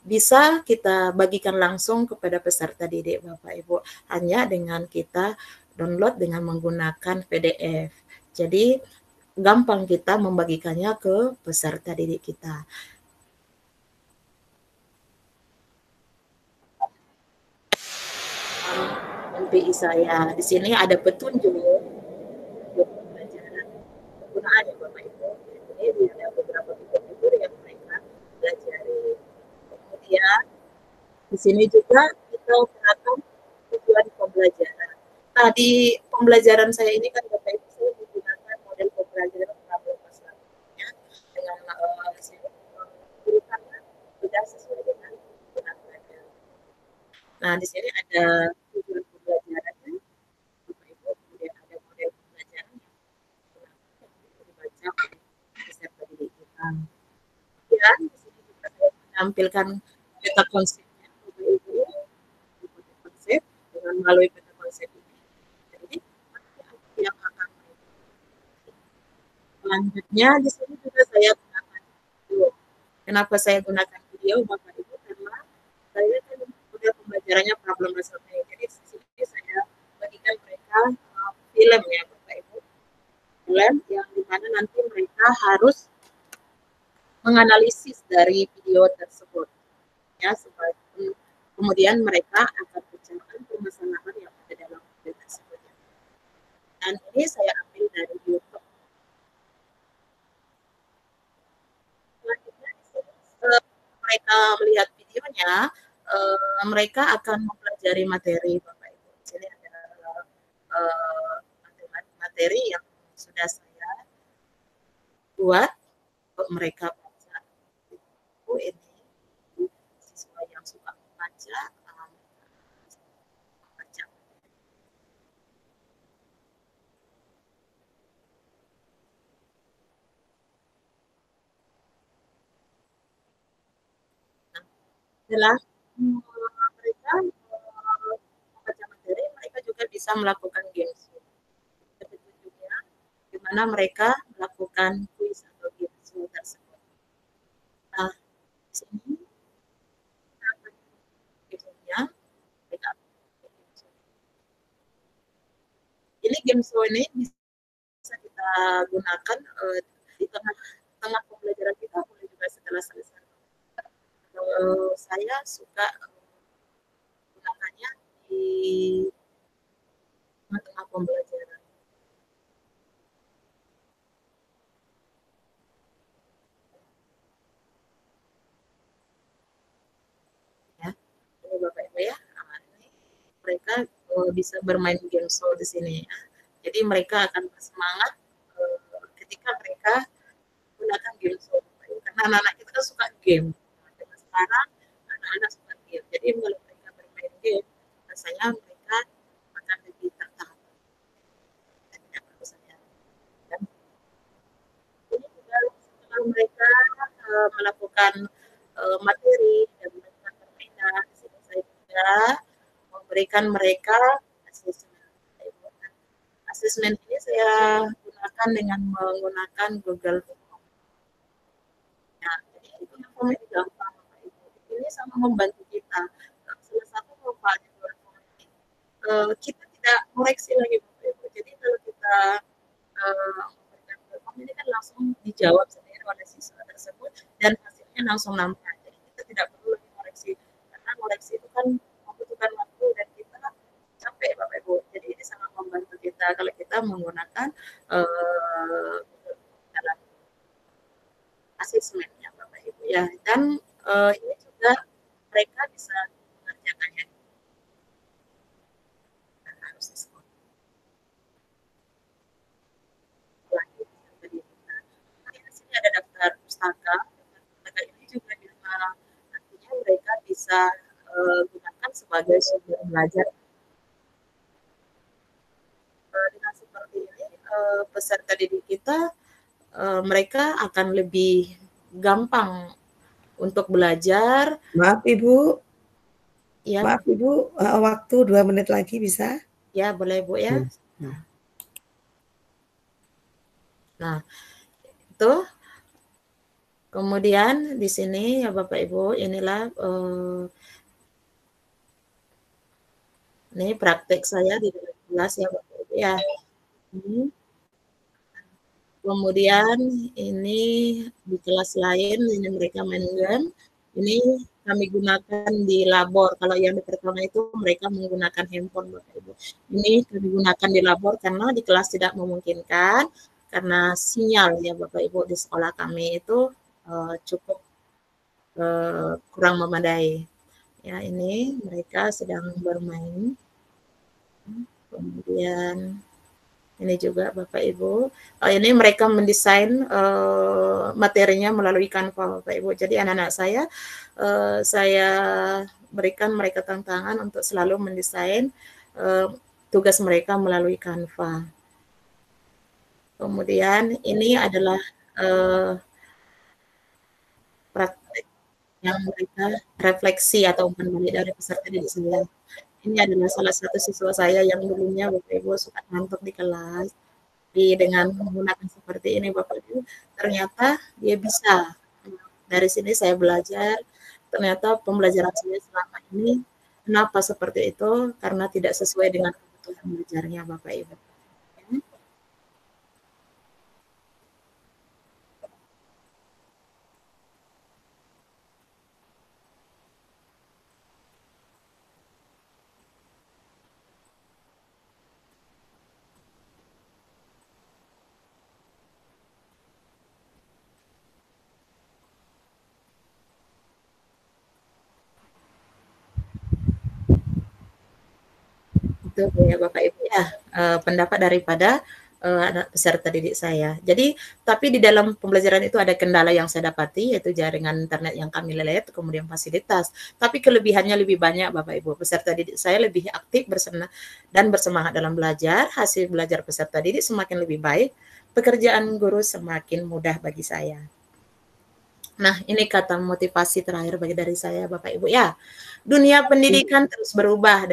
bisa kita bagikan langsung kepada peserta didik Bapak Ibu hanya dengan kita download dengan menggunakan PDF. Jadi gampang kita membagikannya ke peserta didik kita. MPI saya di sini ada petunjuk pembelajaran penggunaan ya Bapak Ibu. Ini ada beberapa fitur yang mereka pelajari. Kemudian di sini juga kita terapkan tujuan pembelajaran. Nah, di pembelajaran saya ini kan Bapak Ibu saya menggunakan model pembelajaran problem masalahnya dengan urutannya sudah sesuai dengan kebutuhan belajar. Nah, di sini ada tujuan pembelajarannya Bapak Ibu, kemudian ada model pembelajaran yang dibaca oleh peserta didik kita. Kemudian di sini juga saya menampilkan peta konsepnya Bapak Ibu, peta konsep dengan melalui peta konsep ini. Jadi yang akan selanjutnya di sini juga saya gunakan video. Kenapa saya gunakan video Bapak Ibu? Karena saya kan udah pembelajarannya problem resolving. Jadi di sini saya bagikan mereka film ya Bapak Ibu. Film yang dimana nanti mereka harus menganalisis dari video tersebut. Ya, kemudian mereka akan bicarakan permasalahan yang ada dalam video tersebut. Dan ini saya ambil dari YouTube. Selanjutnya mereka melihat videonya, mereka akan mempelajari materi Bapak Ibu. Jadi ada materi yang sudah saya buat untuk mereka baca. Ini siswa yang suka membaca, baca. Setelah mereka membaca materi, mereka juga bisa melakukan games. Petunjuknya di mana mereka melakukan kuis atau games tersebut. Nah, di sini gamesnya mereka ini game show ini bisa kita gunakan di tengah pembelajaran kita, boleh juga setelah selesai. Saya suka gunakannya di tengah pembelajaran. Ya, ini Bapak Ibu ya. Nah, ini mereka bisa bermain game show di sini. Ya. Jadi mereka akan bersemangat ketika mereka gunakan game show. Karena anak-anak kita kan suka game. Nah, sekarang anak-anak suka game. Jadi kalau mereka bermain game, rasanya mereka akan lebih tertarik. Dan ini juga setelah mereka melakukan materi dan melakukan permainan, di sini saya juga memberikan mereka asesmen. Asesmen ini saya gunakan dengan menggunakan Google Form. Nah, jadi Google Form ini gampang, Bapak Ibu. Ini sangat membantu kita. Salah satu manfaatnya Google Form ini, kita tidak koreksi lagi Bapak Ibu. Jadi kalau kita memberikan perform ini kan langsung dijawab sendiri oleh siswa tersebut dan hasilnya langsung nampak. Jadi kita tidak perlu lagi koreksi karena koreksi itu kan membutuhkan waktu dan kita capek Bapak Ibu. Jadi ini sangat membantu kita kalau kita menggunakan dalam asesmennya Bapak Ibu ya. Dan ini juga mereka bisa mengerjakannya harus di sekolah. Di sini ada daftar pustaka. Daftar pustaka ini juga artinya mereka bisa gunakan sebagai sumber belajar. Dengan seperti ini peserta didik kita mereka akan lebih gampang untuk belajar. Maaf Ibu, Ya, maaf Ibu, waktu 2 menit lagi bisa? ya boleh Bu ya. Nah, itu kemudian di sini ya Bapak Ibu, inilah ini praktek saya di dalam kelas ya Bapak Ibu ya. Kemudian ini di kelas lain ini mereka main game. Ini kami gunakan di labor. Kalau yang di pertama itu mereka menggunakan handphone Bapak Ibu. Ini kami gunakan di labor karena di kelas tidak memungkinkan karena sinyal ya Bapak Ibu di sekolah kami itu cukup kurang memadai. Ya, ini mereka sedang bermain. Kemudian ini juga Bapak Ibu. Ini mereka mendesain materinya melalui Canva Bapak Ibu. Jadi anak-anak saya berikan mereka tantangan untuk selalu mendesain tugas mereka melalui Canva. Kemudian ini adalah praktek yang mereka refleksi atau umpan balik dari peserta didik saya. Ini adalah salah satu siswa saya yang dulunya Bapak Ibu suka ngantuk di kelas. Dengan menggunakan seperti ini Bapak Ibu, ternyata dia bisa. Dari sini saya belajar, ternyata pembelajaran saya selama ini kenapa seperti itu? Karena tidak sesuai dengan kebutuhan belajarnya Bapak Ibu. Itu ya Bapak Ibu ya pendapat daripada anak peserta didik saya. Jadi tapi di dalam pembelajaran itu ada kendala yang saya dapati yaitu jaringan internet yang kami lelet, kemudian fasilitas. Tapi kelebihannya lebih banyak Bapak Ibu. Peserta didik saya lebih aktif dan bersemangat dalam belajar. Hasil belajar peserta didik semakin lebih baik. Pekerjaan guru semakin mudah bagi saya. Nah, ini kata motivasi terakhir dari saya Bapak Ibu ya. Dunia pendidikan terus berubah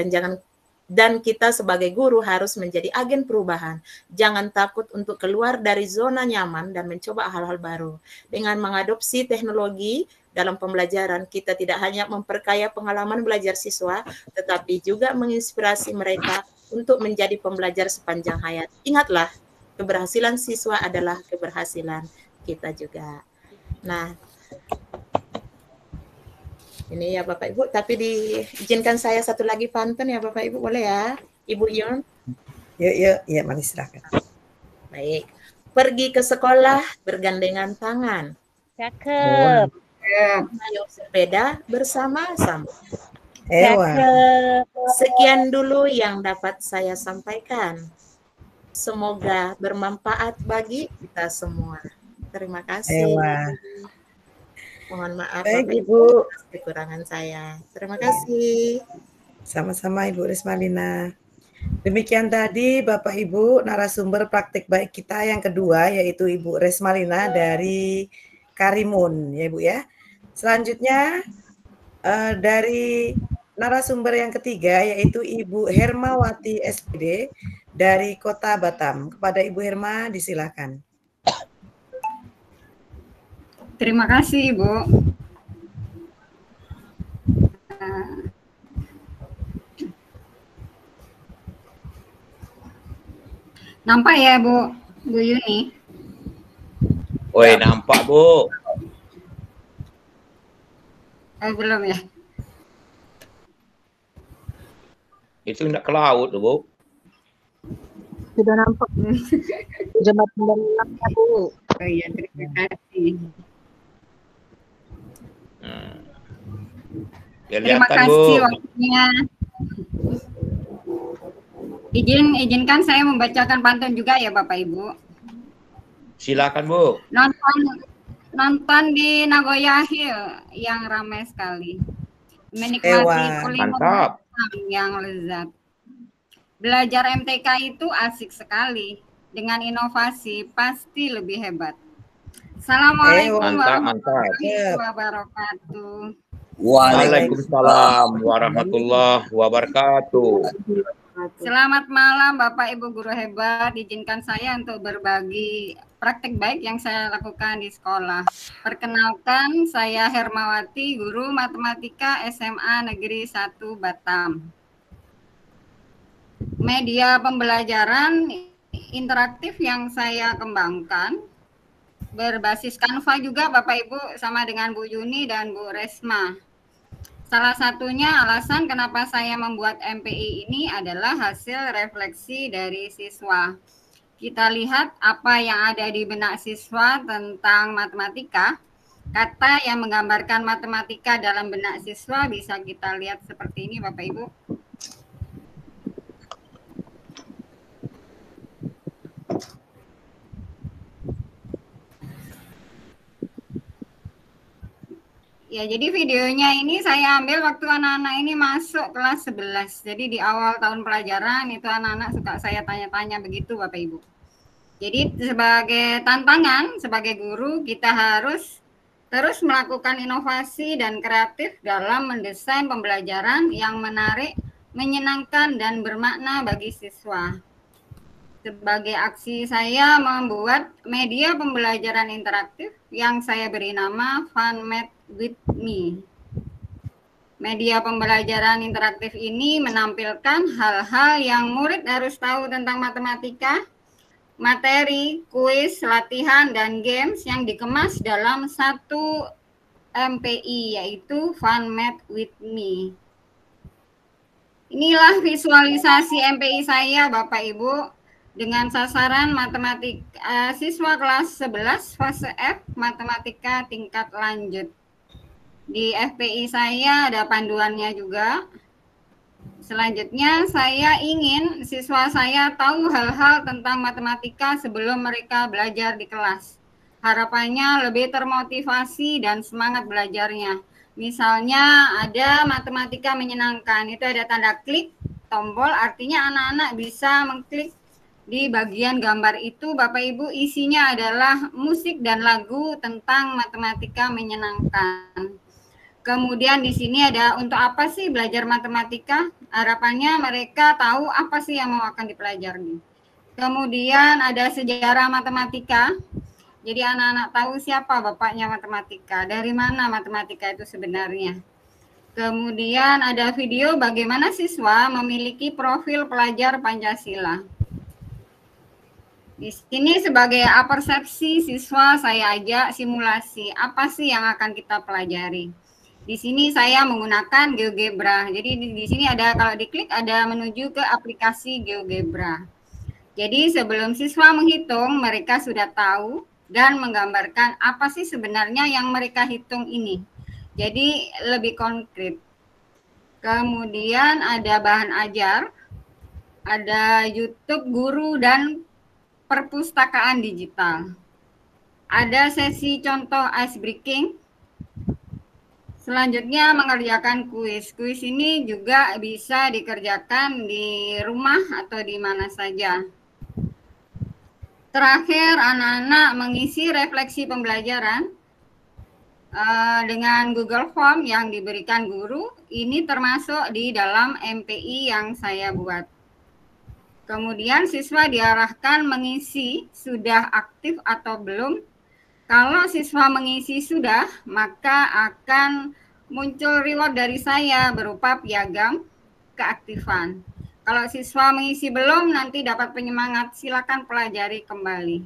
dan kita sebagai guru harus menjadi agen perubahan. Jangan takut untuk keluar dari zona nyaman dan mencoba hal-hal baru. Dengan mengadopsi teknologi dalam pembelajaran, kita tidak hanya memperkaya pengalaman belajar siswa, tetapi juga menginspirasi mereka untuk menjadi pembelajar sepanjang hayat. Ingatlah, keberhasilan siswa adalah keberhasilan kita juga. Nah, ini ya Bapak Ibu, tapi diizinkan saya satu lagi pantun ya Bapak Ibu, boleh ya? Ibu Yun? Yuk, mari silakan. Baik. Pergi ke sekolah bergandengan tangan. Cakep. Ayo sepeda bersama-sama. Cakep. Sekian dulu yang dapat saya sampaikan. Semoga bermanfaat bagi kita semua. Terima kasih. Mohon maaf Baik, Bapak Ibu. atas kekurangan saya. Terima kasih. Sama-sama Ibu Resmalina. Demikian tadi Bapak Ibu narasumber praktik baik kita yang kedua yaitu Ibu Resmalina dari Karimun ya Ibu ya. Selanjutnya dari narasumber yang ketiga yaitu Ibu Hermawati SPD dari Kota Batam. Kepada Ibu Herma disilakan. Terima kasih, Ibu. Nampak ya Bu Yuni? Woi, nampak Bu. Oh, belum ya? Itu nak ke laut tuh Bu. Sudah nampak. Jembatan Banyuwangi, Bu. Oh iya, terima kasih. Biar Terima kelihatan, kasih Bu. waktunya. Izinkan saya membacakan pantun juga ya Bapak Ibu. Silakan Bu. Nonton di Nagoya Hill yang ramai sekali. Menikmati kuliner Mantap. yang lezat. Belajar MTK itu asik sekali. Dengan inovasi pasti lebih hebat. Assalamualaikum warahmatullahi wabarakatuh. Waalaikumsalam warahmatullahi wabarakatuh. Selamat malam Bapak Ibu guru hebat. Izinkan saya untuk berbagi praktek baik yang saya lakukan di sekolah. Perkenalkan, saya Hermawati, guru matematika SMA Negeri 1 Batam. Media pembelajaran interaktif yang saya kembangkan berbasis Canva juga Bapak Ibu, sama dengan Bu Yuni dan Bu Resma. Salah satunya alasan kenapa saya membuat MPI ini adalah hasil refleksi dari siswa. Kita lihat apa yang ada di benak siswa tentang matematika. Kata yang menggambarkan matematika dalam benak siswa bisa kita lihat seperti ini Bapak Ibu. Ya, jadi videonya ini saya ambil waktu anak-anak ini masuk kelas 11. Jadi di awal tahun pelajaran itu anak-anak suka saya tanya-tanya begitu Bapak Ibu. Jadi sebagai tantangan, sebagai guru kita harus terus melakukan inovasi dan kreatif dalam mendesain pembelajaran yang menarik, menyenangkan, dan bermakna bagi siswa. Sebagai aksi saya membuat media pembelajaran interaktif yang saya beri nama Fun Math with Me. Media pembelajaran interaktif ini menampilkan hal-hal yang murid harus tahu tentang matematika, materi, kuis, latihan, dan games yang dikemas dalam satu MPI, yaitu Fun Math with Me. Inilah visualisasi MPI saya Bapak Ibu. Dengan sasaran matematika siswa kelas 11 fase F matematika tingkat lanjut. Di FPI saya ada panduannya juga. Selanjutnya saya ingin siswa saya tahu hal-hal tentang matematika sebelum mereka belajar di kelas. Harapannya lebih termotivasi dan semangat belajarnya. Misalnya ada matematika menyenangkan, itu ada tanda klik tombol, artinya anak-anak bisa mengklik di bagian gambar itu Bapak Ibu isinya adalah musik dan lagu tentang matematika menyenangkan. Kemudian di sini ada untuk apa sih belajar matematika? Harapannya mereka tahu apa sih yang mau akan dipelajari. Kemudian ada sejarah matematika. Jadi anak-anak tahu siapa bapaknya matematika, dari mana matematika itu sebenarnya. Kemudian ada video bagaimana siswa memiliki profil pelajar Pancasila. Di sini sebagai persepsi siswa saya ajak simulasi apa sih yang akan kita pelajari. Di sini saya menggunakan GeoGebra. Jadi di sini ada, kalau diklik ada menuju ke aplikasi GeoGebra. Jadi sebelum siswa menghitung mereka sudah tahu dan menggambarkan apa sih sebenarnya yang mereka hitung ini. Jadi lebih konkret. Kemudian ada bahan ajar, ada YouTube guru dan perpustakaan digital. Ada sesi contoh ice breaking. Selanjutnya mengerjakan kuis. Kuis ini juga bisa dikerjakan di rumah atau di mana saja. Terakhir, anak-anak mengisi refleksi pembelajaran dengan Google Form yang diberikan guru. Ini termasuk di dalam MPI yang saya buat. Kemudian siswa diarahkan mengisi sudah aktif atau belum. Kalau siswa mengisi sudah, maka akan muncul reward dari saya berupa piagam keaktifan. Kalau siswa mengisi belum, nanti dapat penyemangat. Silakan pelajari kembali.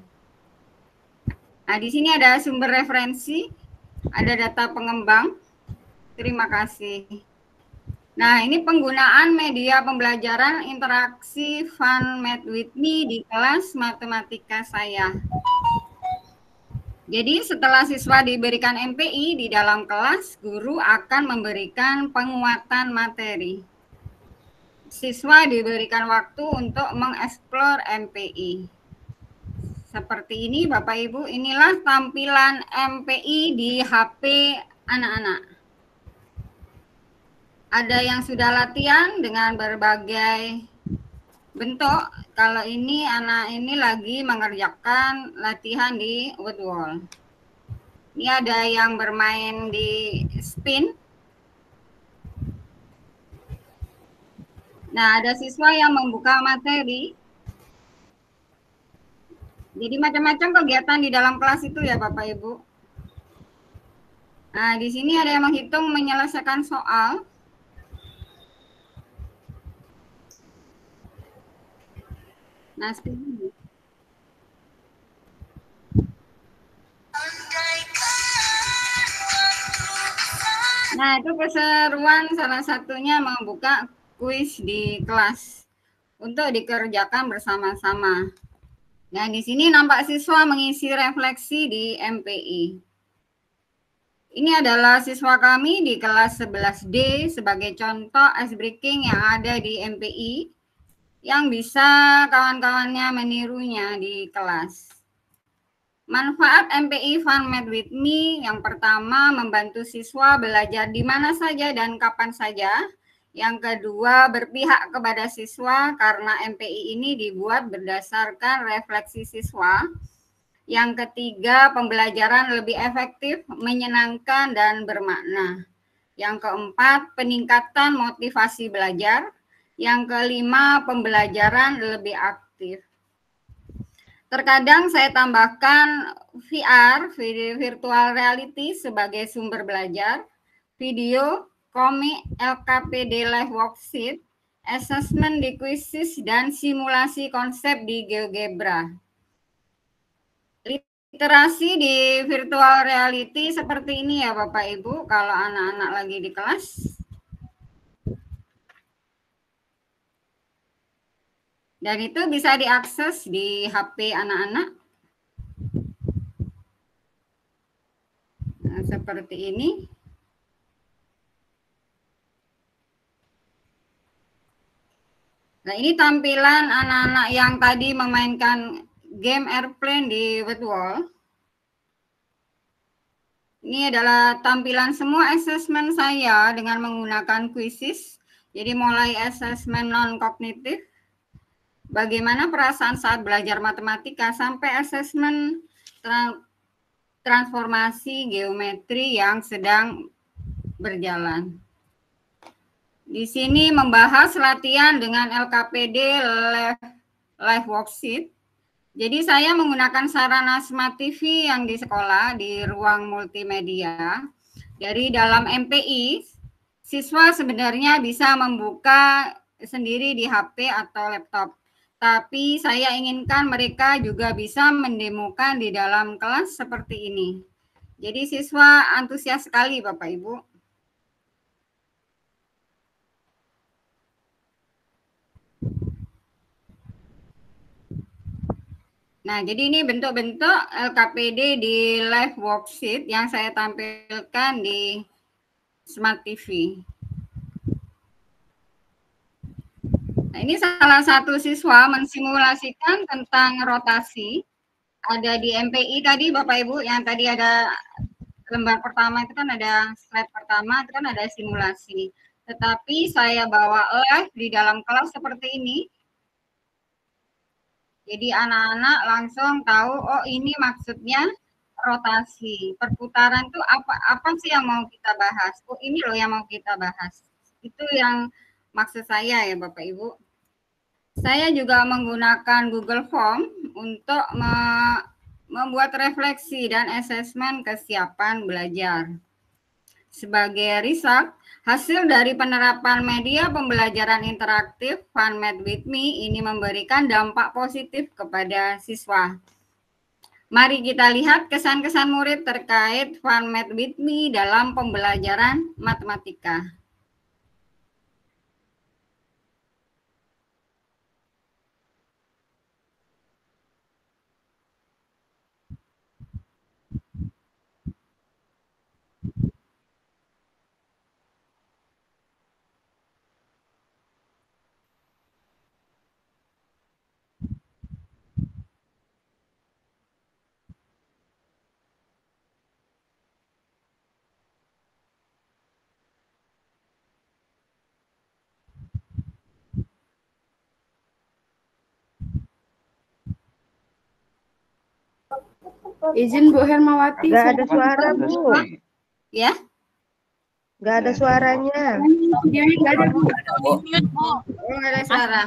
Nah, di sini ada sumber referensi, ada data pengembang. Terima kasih. Nah, ini penggunaan media pembelajaran interaksi Fun Math with Me di kelas matematika saya. Jadi setelah siswa diberikan MPI di dalam kelas, guru akan memberikan penguatan materi. Siswa diberikan waktu untuk mengeksplor MPI. Seperti ini Bapak Ibu, inilah tampilan MPI di HP anak-anak. Ada yang sudah latihan dengan berbagai bentuk. Kalau ini anak ini lagi mengerjakan latihan di wood wall. Ini ada yang bermain di spin. Nah, ada siswa yang membuka materi. Jadi macam-macam kegiatan di dalam kelas itu ya Bapak Ibu. Nah, di sini ada yang menghitung menyelesaikan soal. Nah, itu keseruan salah satunya membuka kuis di kelas untuk dikerjakan bersama-sama. Nah, di sini nampak siswa mengisi refleksi di MPI. Ini adalah siswa kami di kelas 11D sebagai contoh ice breaking yang ada di MPI yang bisa kawan-kawannya menirunya di kelas. Manfaat MPI Fun Math with Me yang pertama membantu siswa belajar di mana saja dan kapan saja. Yang kedua berpihak kepada siswa karena MPI ini dibuat berdasarkan refleksi siswa. Yang ketiga pembelajaran lebih efektif, menyenangkan dan bermakna. Yang keempat peningkatan motivasi belajar. Yang kelima, pembelajaran lebih aktif. Terkadang saya tambahkan VR, virtual reality sebagai sumber belajar, video, komik, LKPD live worksheet, assessment di quizzes, dan simulasi konsep di GeoGebra. Literasi di virtual reality seperti ini ya Bapak Ibu, kalau anak-anak lagi di kelas. Dan itu bisa diakses di HP anak-anak. Nah, seperti ini. Nah, ini tampilan anak-anak yang tadi memainkan game airplane di wood wall. Ini adalah tampilan semua assessment saya dengan menggunakan quizzes. Jadi mulai assessment non-kognitif, bagaimana perasaan saat belajar matematika, sampai asesmen transformasi geometri yang sedang berjalan. Di sini membahas latihan dengan LKPD live worksheet. Jadi saya menggunakan sarana Smart TV yang di sekolah di ruang multimedia. Dari dalam MPI, siswa sebenarnya bisa membuka sendiri di HP atau laptop. Tapi saya inginkan mereka juga bisa mendemokan di dalam kelas seperti ini. Jadi siswa antusias sekali Bapak Ibu. Nah, jadi ini bentuk-bentuk LKPD di live worksheet yang saya tampilkan di Smart TV. Nah, ini salah satu siswa mensimulasikan tentang rotasi. Ada di MPI tadi Bapak Ibu, yang tadi ada lembar pertama itu kan ada slide pertama, itu kan ada simulasi. Tetapi saya bawa live di dalam kelas seperti ini. Jadi anak-anak langsung tahu, oh ini maksudnya rotasi. Perputaran itu apa sih yang mau kita bahas? Oh ini loh yang mau kita bahas. Itu yang maksud saya ya Bapak Ibu. Saya juga menggunakan Google Form untuk membuat refleksi dan asesmen kesiapan belajar. Sebagai riset, hasil dari penerapan media pembelajaran interaktif FunMath with Me ini memberikan dampak positif kepada siswa. Mari kita lihat kesan-kesan murid terkait FunMath with Me dalam pembelajaran matematika. Izin Bu Hermawati. Nggak ada suara, Bu. Ya? Nggak ada suaranya. Videonya nggak ada Bu. Oh, nggak ada suara.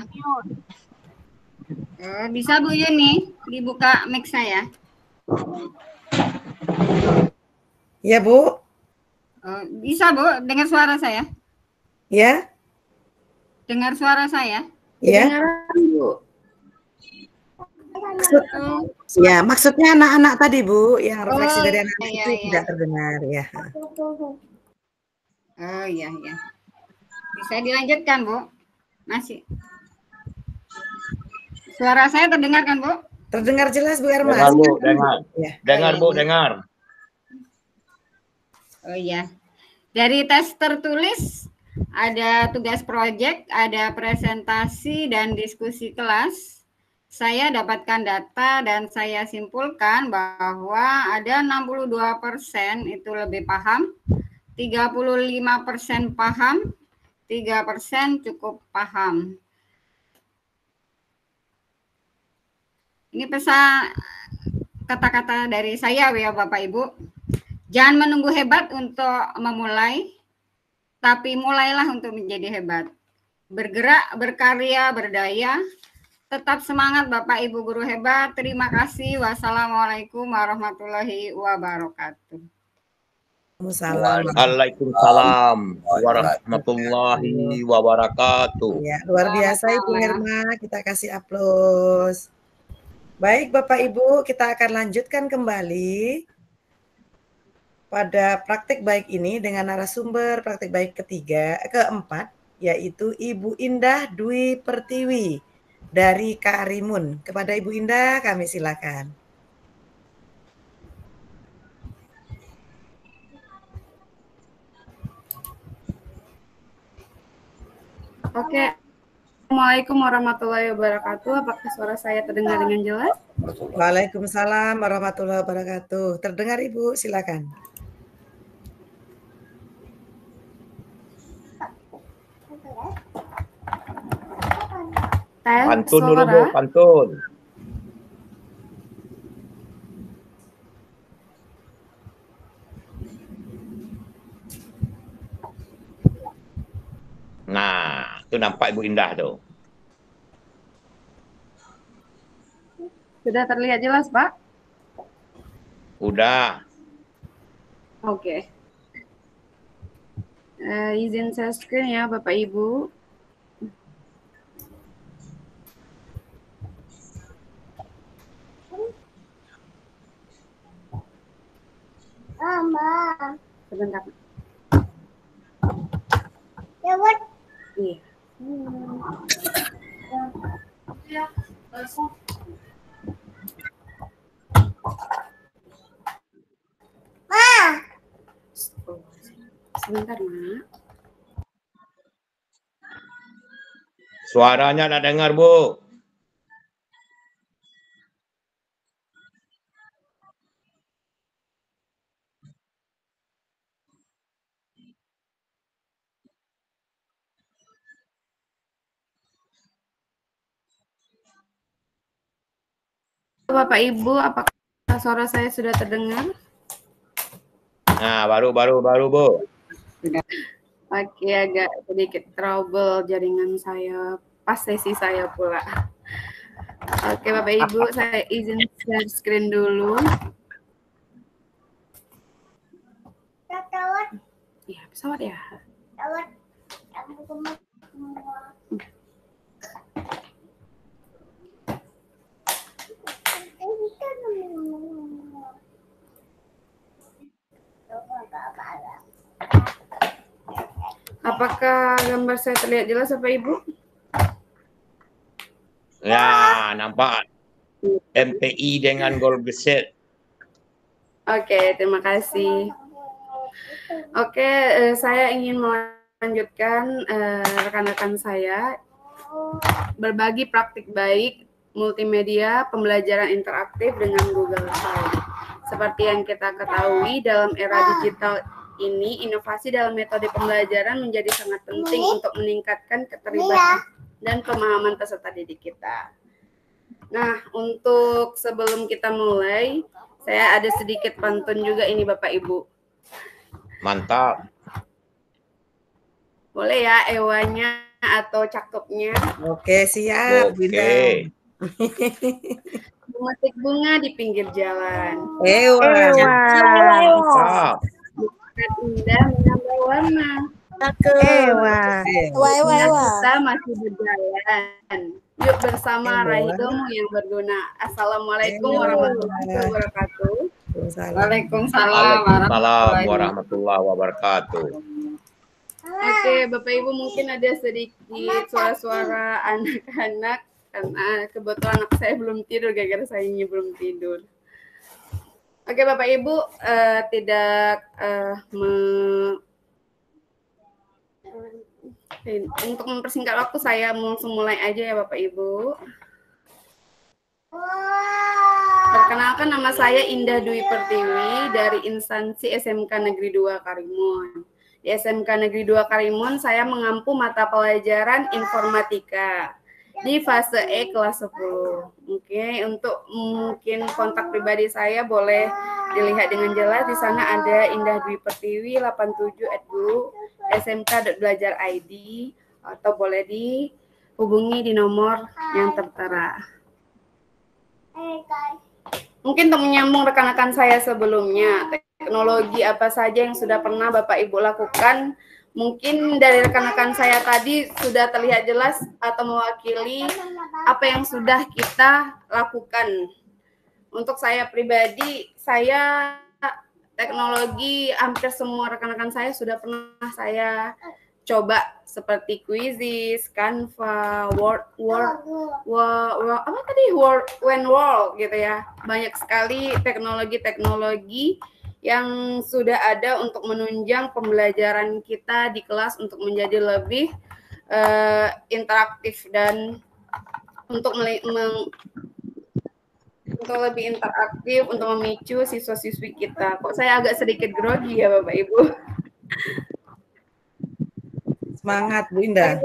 Bisa Bu Yuni dibuka mic saya? Ya, Bu. Bisa Bu, dengar suara saya? Ya? Dengar suara saya? Ya. Kedengaran Bu. Ya, maksudnya anak-anak tadi, Bu, yang refleksi dari anak iya, itu iya. tidak terdengar, ya. Oh iya, iya. Bisa dilanjutkan, Bu? Masih. Suara saya terdengar kan, Bu? Terdengar jelas, Bu Erma? Dengar, Bu, dengar. Ya. Dengar, Bu, dengar. Oh iya. Dari tes tertulis ada tugas proyek, ada presentasi dan diskusi kelas. Saya dapatkan data dan saya simpulkan bahwa ada 62% itu lebih paham, 35% paham, 3% cukup paham. Ini pesan kata-kata dari saya ya Bapak Ibu. Jangan menunggu hebat untuk memulai, tapi mulailah untuk menjadi hebat. Bergerak, berkarya, berdaya. Tetap semangat Bapak Ibu guru hebat. Terima kasih. Wassalamualaikum warahmatullahi wabarakatuh. Waalaikumsalam warahmatullahi wabarakatuh. Ya, luar biasa Ibu Herma, kita kasih aplaus. Baik Bapak Ibu, kita akan lanjutkan kembali pada praktik baik ini dengan narasumber praktik baik keempat, yaitu Ibu Indah Dwi Pertiwi dari Karimun. Kepada Ibu Indah kami silakan. Oke. Assalamualaikum warahmatullahi wabarakatuh. Apakah suara saya terdengar dengan jelas? Waalaikumsalam warahmatullahi wabarakatuh. Terdengar Ibu, silakan. Pantun dulu Bu, pantun. Nah, itu nampak Ibu Indah tuh. Sudah terlihat jelas, Pak? Udah. Oke. Izin share screen ya, Bapak Ibu. Sebentar. Ya, Bud. Iya. Sebentar, Mak. Suaranya tak dengar, Bu. Bapak Ibu, apakah suara saya sudah terdengar? Nah, baru Bu. Oke, agak sedikit trouble jaringan saya pas sesi saya pula. Oke, Bapak Ibu, saya izin share screen dulu. pesawat ya? Apakah gambar saya terlihat jelas Bapak Ibu? Ya, nampak MPI dengan gol besar. Oke, terima kasih. Oke, saya ingin melanjutkan rekan-rekan saya berbagi praktik baik multimedia pembelajaran interaktif dengan Google Slide. Seperti yang kita ketahui, dalam era digital ini, inovasi dalam metode pembelajaran menjadi sangat penting untuk meningkatkan keterlibatan dan pemahaman peserta didik kita. Nah, untuk sebelum kita mulai, saya ada sedikit pantun juga ini Bapak Ibu. Mantap. Boleh ya ewanya atau cakepnya? Oke, siap, Bunda. Oke. Memetik bunga di pinggir jalan. Ewa. Mantap. Bukan indah menambah warna. Ewa. Kita masih berjalan. Yuk bersama raih ilmu yang berguna. Assalamualaikum warahmatullahi wabarakatuh. Waalaikumsalam Waalaikumsalam warahmatullahi wabarakatuh. Oke, Bapak Ibu mungkin ada sedikit suara-suara anak-anak karena kebetulan anak saya belum tidur gara-gara saya ini belum tidur. Oke, Bapak Ibu tidak untuk mempersingkat waktu saya langsung mulai aja ya Bapak Ibu. Perkenalkan, nama saya Indah Dwi Pertiwi dari instansi SMK Negeri 2 Karimun. Di SMK Negeri 2 Karimun saya mengampu mata pelajaran informatika di fase E kelas 10. Oke, untuk mungkin kontak pribadi saya boleh dilihat dengan jelas. Di sana ada Indah Dwi Pertiwi 87@guru smk.belajar.id atau boleh dihubungi di nomor yang tertera. Mungkin untuk menyambung rekan-rekan saya sebelumnya, teknologi apa saja yang sudah pernah Bapak Ibu lakukan? Mungkin dari rekan-rekan saya tadi sudah terlihat jelas atau mewakili apa yang sudah kita lakukan. Untuk saya pribadi, saya teknologi hampir semua rekan-rekan saya sudah pernah saya coba seperti Quizizz, Canva, Wenworld gitu ya. Banyak sekali teknologi-teknologi yang sudah ada untuk menunjang pembelajaran kita di kelas untuk menjadi lebih interaktif dan untuk lebih interaktif, untuk memicu siswa-siswi kita. Kok saya agak sedikit grogi ya Bapak Ibu? Semangat Bu Indah.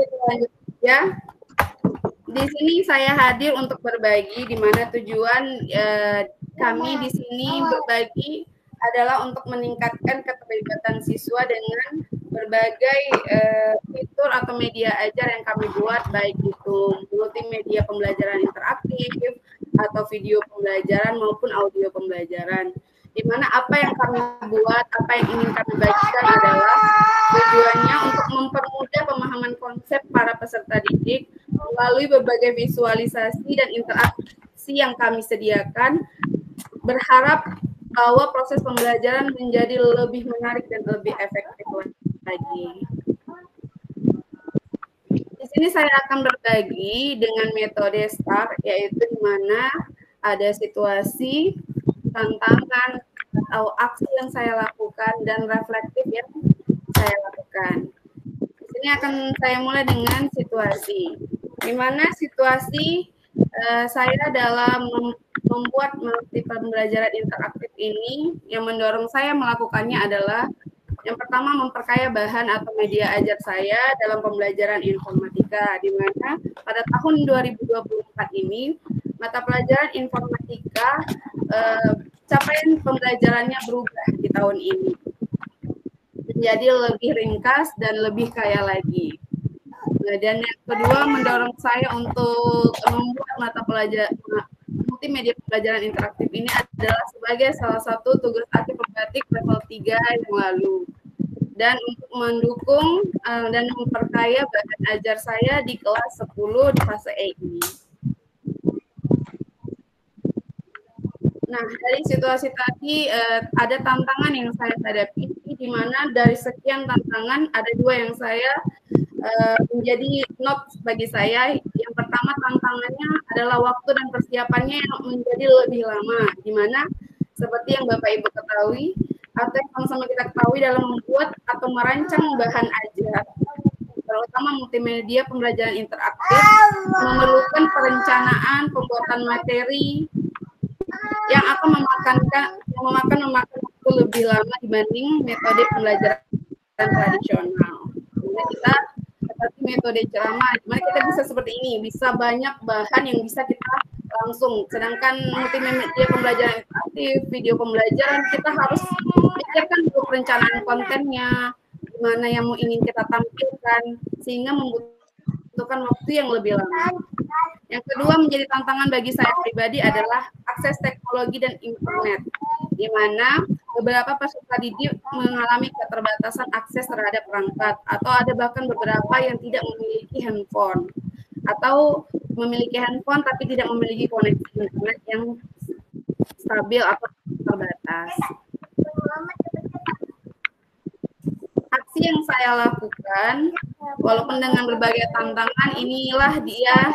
Ya. Di sini saya hadir untuk berbagi, di mana tujuan kami di sini berbagi adalah untuk meningkatkan keterlibatan siswa dengan berbagai fitur atau media ajar yang kami buat, baik itu multimedia pembelajaran interaktif atau video pembelajaran maupun audio pembelajaran. Di mana apa yang kami buat, apa yang ingin kami bagikan adalah tujuannya untuk mempermudah pemahaman konsep para peserta didik melalui berbagai visualisasi dan interaksi yang kami sediakan, berharap bahwa proses pembelajaran menjadi lebih menarik dan lebih efektif lagi. Di sini saya akan berbagi dengan metode STAR, yaitu di mana ada situasi, tantangan, atau aksi yang saya lakukan, dan reflektif yang saya lakukan. Di sini akan saya mulai dengan situasi. Di mana situasi saya dalam membuat pembelajaran interaktif ini, yang mendorong saya melakukannya adalah yang pertama, memperkaya bahan atau media ajar saya dalam pembelajaran informatika, di mana pada tahun 2024 ini mata pelajaran informatika capaian pembelajarannya berubah di tahun ini menjadi lebih ringkas dan lebih kaya lagi. Dan yang kedua, mendorong saya untuk membuat mata pelajaran multimedia pembelajaran interaktif ini adalah sebagai salah satu tugas akhir pembatik level 3 yang lalu. dan untuk mendukung dan memperkaya bahan ajar saya di kelas 10 di fase E ini. Nah, dari situasi tadi ada tantangan yang saya hadapi, di mana dari sekian tantangan ada 2 yang saya menjadi notes bagi saya. Yang pertama tantangannya adalah waktu dan persiapannya yang menjadi lebih lama, di mana seperti yang Bapak Ibu ketahui atau yang sama-sama kita ketahui dalam membuat atau merancang bahan ajar, terutama multimedia pembelajaran interaktif, memerlukan perencanaan pembuatan materi yang akan memakan waktu lebih lama dibanding metode pembelajaran tradisional. Jadi kita seperti metode ceramah, dimana kita bisa seperti ini, bisa banyak bahan yang bisa kita langsung. Sedangkan multimedia pembelajaran interaktif, video pembelajaran, kita harus pikirkan dulu perencanaan kontennya, gimana yang mau ingin kita tampilkan, sehingga membutuhkan waktu yang lebih lama. Yang kedua menjadi tantangan bagi saya pribadi adalah akses teknologi dan internet, di mana beberapa peserta didik mengalami keterbatasan akses terhadap perangkat, atau ada bahkan beberapa yang tidak memiliki handphone, atau memiliki handphone tapi tidak memiliki koneksi internet yang stabil atau terbatas. Aksi yang saya lakukan, walaupun dengan berbagai tantangan, inilah dia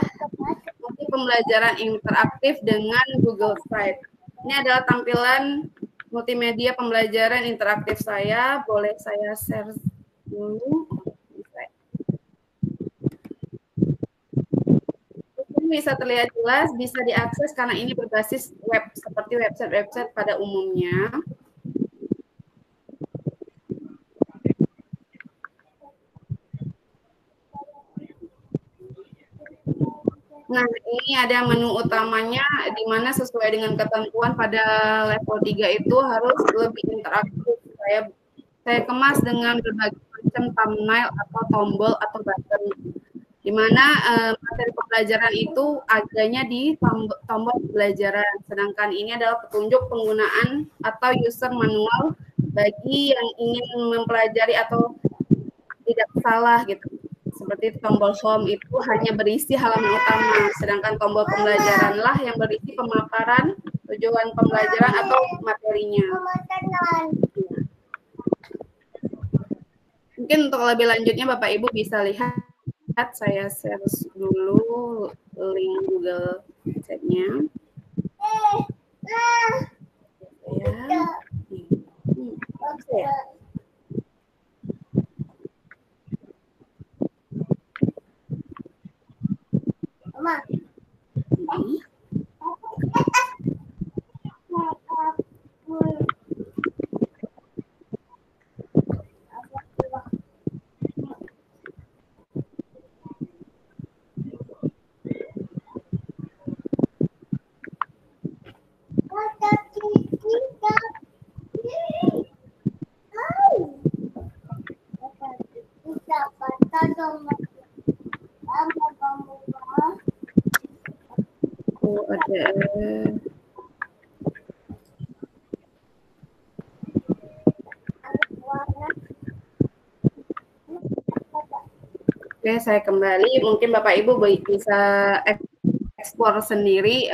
pembelajaran interaktif dengan Google Slide. Ini adalah tampilan multimedia pembelajaran interaktif saya. Boleh saya share dulu. Ini bisa terlihat jelas, bisa diakses karena ini berbasis web, seperti website-website pada umumnya. Nah, ini ada menu utamanya, di mana sesuai dengan ketentuan pada level 3 itu harus lebih interaktif. Saya kemas dengan berbagai macam thumbnail atau tombol atau button, di mana materi pembelajaran itu adanya di tombol pembelajaran. Sedangkan ini adalah petunjuk penggunaan atau user manual bagi yang ingin mempelajari atau tidak salah gitu. Seperti tombol home itu hanya berisi halaman utama, sedangkan tombol pembelajaran lah yang berisi pemaparan, tujuan pembelajaran atau materinya. Mungkin untuk lebih lanjutnya Bapak Ibu bisa lihat, saya share dulu link Google Chat-nya. Oke, saya kembali. Mungkin Bapak Ibu bisa eksplor sendiri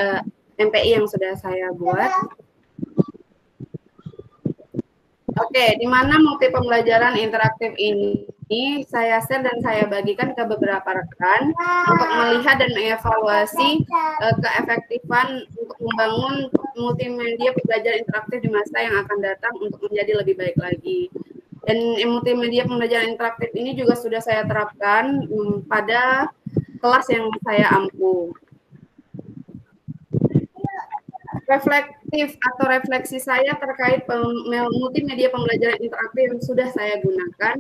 MPI yang sudah saya buat. Oke, di mana multi pembelajaran interaktif ini saya share dan saya bagikan ke beberapa rekan untuk melihat dan mengevaluasi keefektifan untuk membangun multimedia pembelajaran interaktif di masa yang akan datang untuk menjadi lebih baik lagi. Dan multimedia pembelajaran interaktif ini juga sudah saya terapkan pada kelas yang saya ampu. Reflektif atau refleksi saya terkait multimedia pembelajaran interaktif yang sudah saya gunakan,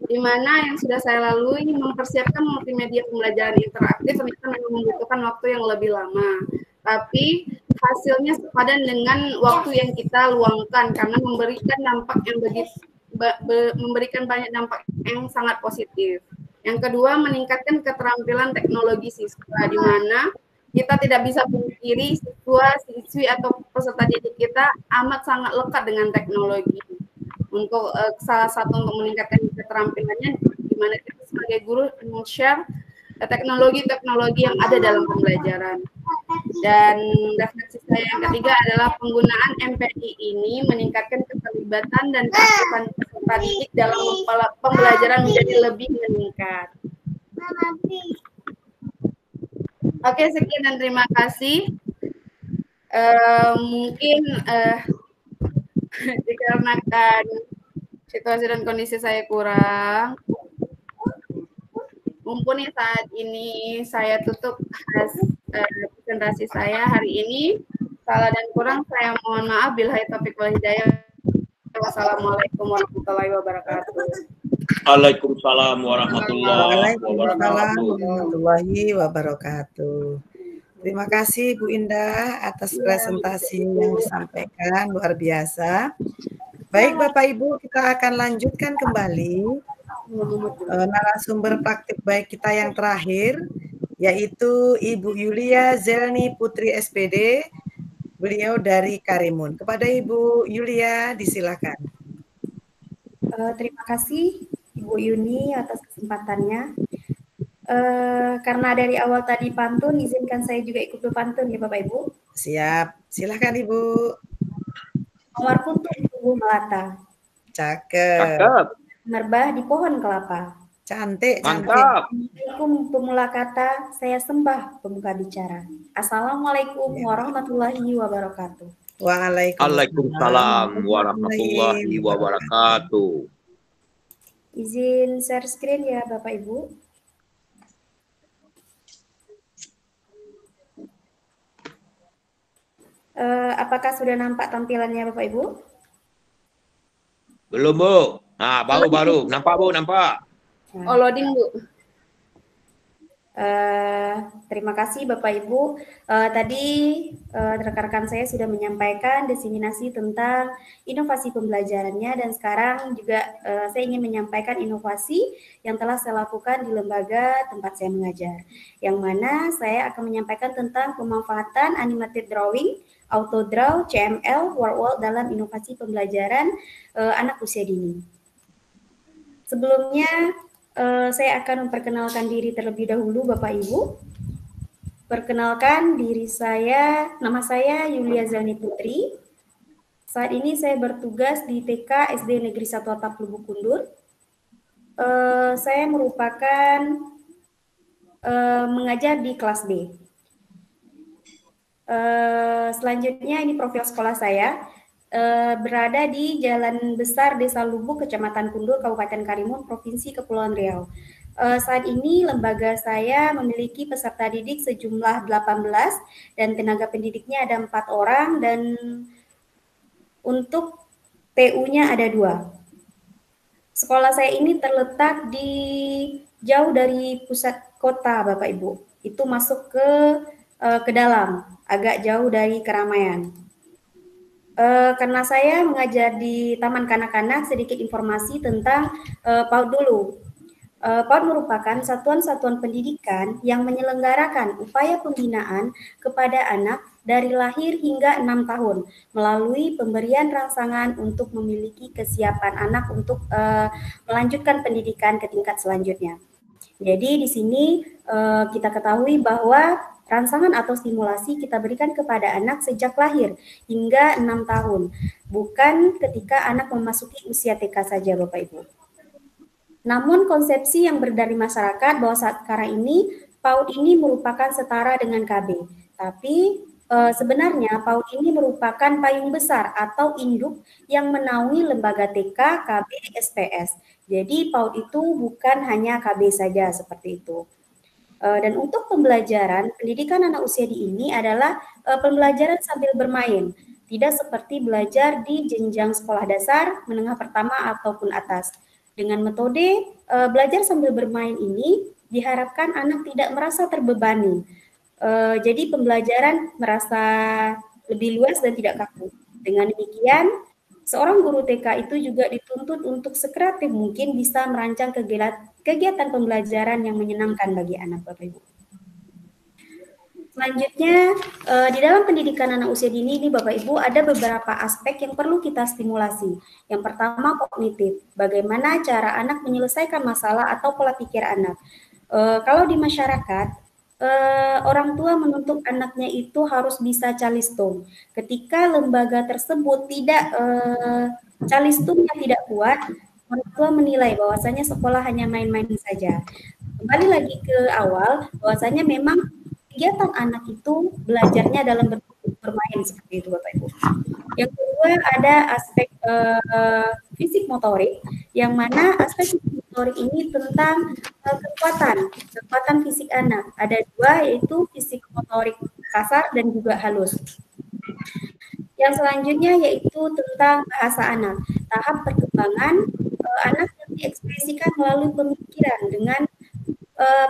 di mana yang sudah saya lalui mempersiapkan multimedia pembelajaran interaktif ternyata membutuhkan waktu yang lebih lama. Tapi hasilnya sepadan dengan waktu yang kita luangkan karena memberikan dampak yang memberikan banyak dampak yang sangat positif. Yang kedua, meningkatkan keterampilan teknologi siswa, di mana kita tidak bisa pungkiri siswa, siswi atau peserta didik kita amat sangat lekat dengan teknologi. untuk salah satu untuk meningkatkan keterampilannya, di mana kita sebagai guru men-share teknologi-teknologi yang ada dalam pembelajaran. Dan refleksi saya yang ketiga adalah penggunaan MPI ini meningkatkan keterlibatan dan keaktifan peserta didik dalam pembelajaran menjadi lebih meningkat. Oke, sekian dan terima kasih. Mungkin dikarenakan situasi dan kondisi saya kurang, mumpuni saat ini saya tutup presentasi saya hari ini. Salah dan kurang saya mohon maaf. Billahi taufiq wal hidayah. Wassalamualaikum warahmatullahi wabarakatuh. Waalaikumsalam warahmatullahi wabarakatuh. Terima kasih Bu Indah atas presentasi yang disampaikan, luar biasa. Baik Bapak Ibu, kita akan lanjutkan kembali narasumber praktik baik kita yang terakhir, yaitu Ibu Yulia Zelni Putri SPD, beliau dari Karimun. Kepada Ibu Yulia, disilakan. Terima kasih Ibu Yuni atas kesempatannya. Karena dari awal tadi pantun, izinkan saya juga ikut berpantun ya Bapak Ibu. Siap, silakan Ibu. Mawar kuntuh di tubuh melata. Cakep. Merbah di pohon kelapa. Cantik, mantap. Assalamualaikum pemula kata, saya sembah pemuka bicara. Assalamualaikum warahmatullahi wabarakatuh. Waalaikumsalam warahmatullahi wabarakatuh. Izin share screen ya Bapak Ibu. Apakah sudah nampak tampilannya Bapak Ibu? Belum Bu. Nah, baru. Nampak Bu, nampak. Oh, loading Bu. Terima kasih Bapak Ibu. Tadi rekan-rekan saya sudah menyampaikan diseminasi tentang inovasi pembelajarannya, dan sekarang juga saya ingin menyampaikan inovasi yang telah saya lakukan di lembaga tempat saya mengajar, yang mana saya akan menyampaikan tentang pemanfaatan animated drawing, auto draw, CML, wall dalam inovasi pembelajaran anak usia dini. Sebelumnya saya akan memperkenalkan diri terlebih dahulu Bapak Ibu. Perkenalkan diri saya, nama saya Yulia Zelni Putri. Saat ini saya bertugas di TK SD Negeri 1 Atap Lubuk Kundur. Saya merupakan mengajar di kelas B. Selanjutnya ini profil sekolah saya. Berada di Jalan Besar Desa Lubuk, Kecamatan Kundur, Kabupaten Karimun, Provinsi Kepulauan Riau. Saat ini lembaga saya memiliki peserta didik sejumlah 18 dan tenaga pendidiknya ada 4 orang, dan untuk TU-nya ada 2. Sekolah saya ini terletak di jauh dari pusat kota Bapak Ibu. Itu masuk ke dalam, agak jauh dari keramaian. Karena saya mengajar di Taman Kanak-Kanak, sedikit informasi tentang PAUD dulu. PAUD merupakan satuan-satuan pendidikan yang menyelenggarakan upaya pembinaan kepada anak dari lahir hingga 6 tahun melalui pemberian rangsangan untuk memiliki kesiapan anak untuk melanjutkan pendidikan ke tingkat selanjutnya. Jadi di sini kita ketahui bahwa rangsangan atau stimulasi kita berikan kepada anak sejak lahir hingga 6 tahun, bukan ketika anak memasuki usia TK saja Bapak Ibu. Namun konsepsi yang beredar di masyarakat bahwa saat sekarang ini PAUD ini merupakan setara dengan KB. Tapi sebenarnya PAUD ini merupakan payung besar atau induk yang menaungi lembaga TK, KB, SPS. Jadi PAUD itu bukan hanya KB saja seperti itu. Dan untuk pembelajaran, pendidikan anak usia dini ini adalah pembelajaran sambil bermain. Tidak seperti belajar di jenjang sekolah dasar, menengah pertama, ataupun atas. Dengan metode belajar sambil bermain ini, diharapkan anak tidak merasa terbebani. Jadi pembelajaran merasa lebih luas dan tidak kaku. Dengan demikian, seorang guru TK itu juga dituntut untuk sekreatif mungkin bisa merancang kegiatan pembelajaran yang menyenangkan bagi anak Bapak Ibu. Selanjutnya, di dalam pendidikan anak usia dini ini Bapak Ibu ada beberapa aspek yang perlu kita stimulasi. Yang pertama kognitif, bagaimana cara anak menyelesaikan masalah atau pola pikir anak. Kalau di masyarakat, orang tua menuntut anaknya itu harus bisa calistung. Ketika lembaga tersebut tidak calistungnya tidak kuat, orang tua menilai bahwasanya sekolah hanya main-main saja. Kembali lagi ke awal, bahwasanya memang kegiatan anak itu belajarnya dalam bermain seperti itu Bapak Ibu. Yang kedua ada aspek fisik motorik, yang mana aspek fisik motorik ini tentang kekuatan fisik anak. Ada dua, yaitu fisik motorik kasar dan juga halus. Yang selanjutnya yaitu tentang bahasa anak. Tahap perkembangan anak yang diekspresikan melalui pemikiran dengan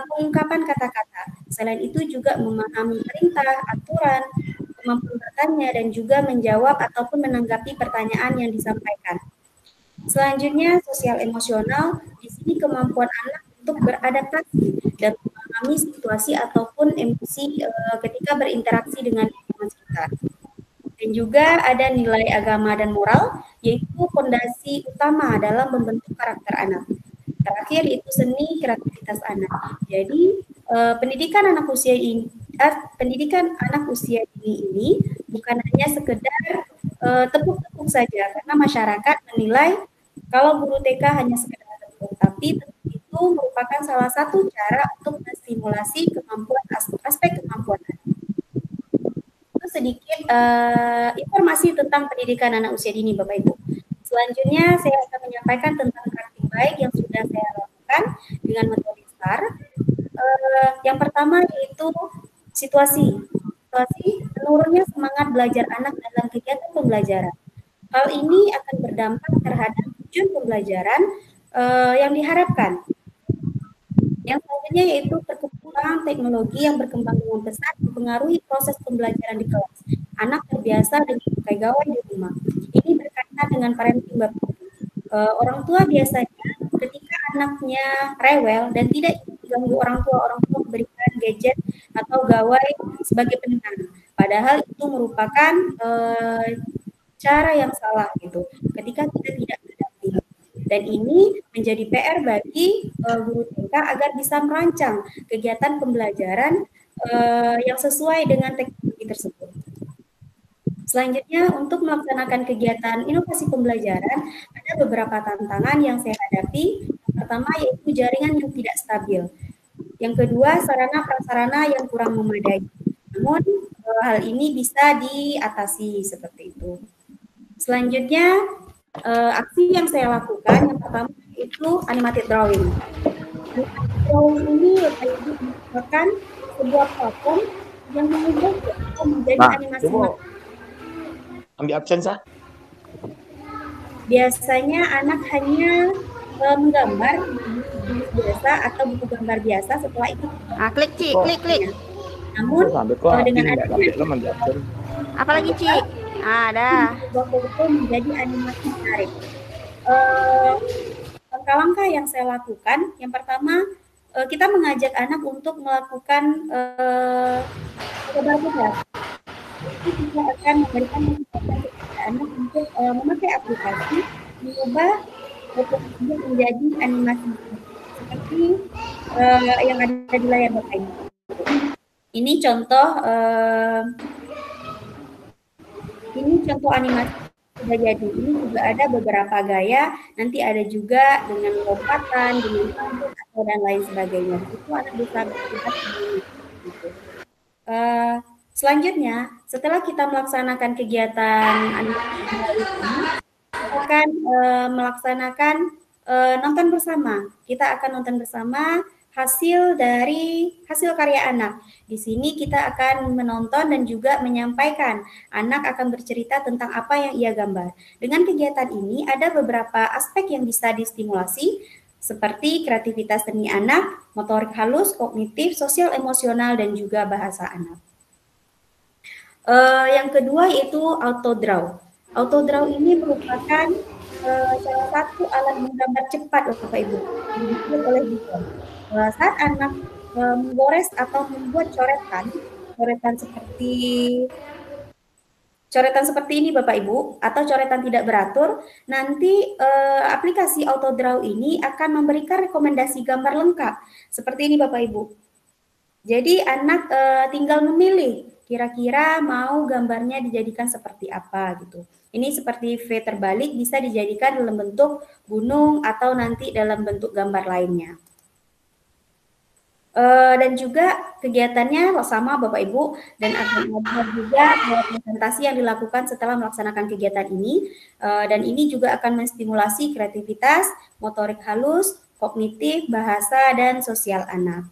pengungkapan kata-kata. Selain itu juga memahami perintah, aturan, kemampuan bertanya, dan juga menjawab ataupun menanggapi pertanyaan yang disampaikan. Selanjutnya, sosial emosional. Di sini kemampuan anak untuk beradaptasi dan memahami situasi ataupun emosi ketika berinteraksi dengan lingkungan sekitar. Dan juga ada nilai agama dan moral, yaitu fondasi utama dalam membentuk karakter anak. Terakhir itu seni kreativitas anak. Jadi pendidikan anak usia dini ini bukan hanya sekedar tepuk-tepuk saja, karena masyarakat menilai kalau guru TK hanya sekedar tepuk, tapi itu merupakan salah satu cara untuk menstimulasi aspek kemampuan anak. Itu sedikit informasi tentang pendidikan anak usia dini Bapak Ibu. Selanjutnya saya akan menyampaikan tentang praktik baik yang sudah saya lakukan dengan metode STAR. Yang pertama yaitu situasi menurunnya semangat belajar anak dalam kegiatan pembelajaran. Hal ini akan berdampak terhadap tujuan pembelajaran yang diharapkan. Yang selanjutnya yaitu perkembangan teknologi yang berkembang dengan pesat mempengaruhi proses pembelajaran di kelas. Anak terbiasa dengan pakai gawai di rumah. Ini berkaitan dengan parenting Bapak. Orang tua biasanya ketika anaknya rewel dan tidak diganggu orang tua memberikan gadget atau gawai sebagai penenang. Padahal itu merupakan cara yang salah gitu. Ketika kita tidak berdampingi. Dan ini menjadi PR bagi guru TK agar bisa merancang kegiatan pembelajaran yang sesuai dengan teknologi tersebut. Selanjutnya, untuk melaksanakan kegiatan inovasi pembelajaran, ada beberapa tantangan yang saya hadapi. Yang pertama yaitu jaringan yang tidak stabil. Yang kedua, sarana-prasarana yang kurang memadai. Namun, hal ini bisa diatasi seperti itu. Selanjutnya, aksi yang saya lakukan, yang pertama itu animated drawing. Animated drawing ini merupakan sebuah platform yang mengubah menjadi animasi. Ambil absen sah. Biasanya anak hanya menggambar buku biasa atau buku gambar biasa, setelah itu klik Ci, klik. Namun dengan adanya apalagi Ci? Ada. Sebuah foto menjadi animasi menarik. Langkah-langkah yang saya lakukan, yang pertama kita mengajak anak untuk melakukan gambar tugas. Kita akan memberikan kesempatan kepada anak untuk memakai aplikasi mengubah foto tersebut menjadi animasi seperti yang ada di layar Bapak ini. Ini contoh animasi sudah jadi. Ini juga ada beberapa gaya. Nanti ada juga dengan lompatan, dengan rambut atau dan lain sebagainya. Itu anak bisa berkreasi gitu. Selanjutnya, setelah kita melaksanakan kegiatan animasi ini, kita akan melaksanakan nonton bersama. Kita akan nonton bersama hasil karya anak. Di sini kita akan menonton dan juga menyampaikan. Anak akan bercerita tentang apa yang ia gambar. Dengan kegiatan ini ada beberapa aspek yang bisa distimulasi seperti kreativitas seni anak, motorik halus, kognitif, sosial emosional, dan juga bahasa anak. Yang kedua yaitu autodraw. Autodraw ini merupakan salah satu alat menggambar cepat Bapak Ibu, dibuat oleh Google. Saat anak menggores atau membuat coretan, coretan seperti ini Bapak Ibu, atau coretan tidak beratur, nanti aplikasi AutoDraw ini akan memberikan rekomendasi gambar lengkap. Seperti ini Bapak Ibu. Jadi anak tinggal memilih kira-kira mau gambarnya dijadikan seperti apa gitu. Ini seperti V terbalik bisa dijadikan dalam bentuk gunung atau nanti dalam bentuk gambar lainnya. Dan juga kegiatannya sama Bapak Ibu, dan akan ada juga presentasi yang dilakukan setelah melaksanakan kegiatan ini, dan ini juga akan menstimulasi kreativitas, motorik halus, kognitif, bahasa, dan sosial anak.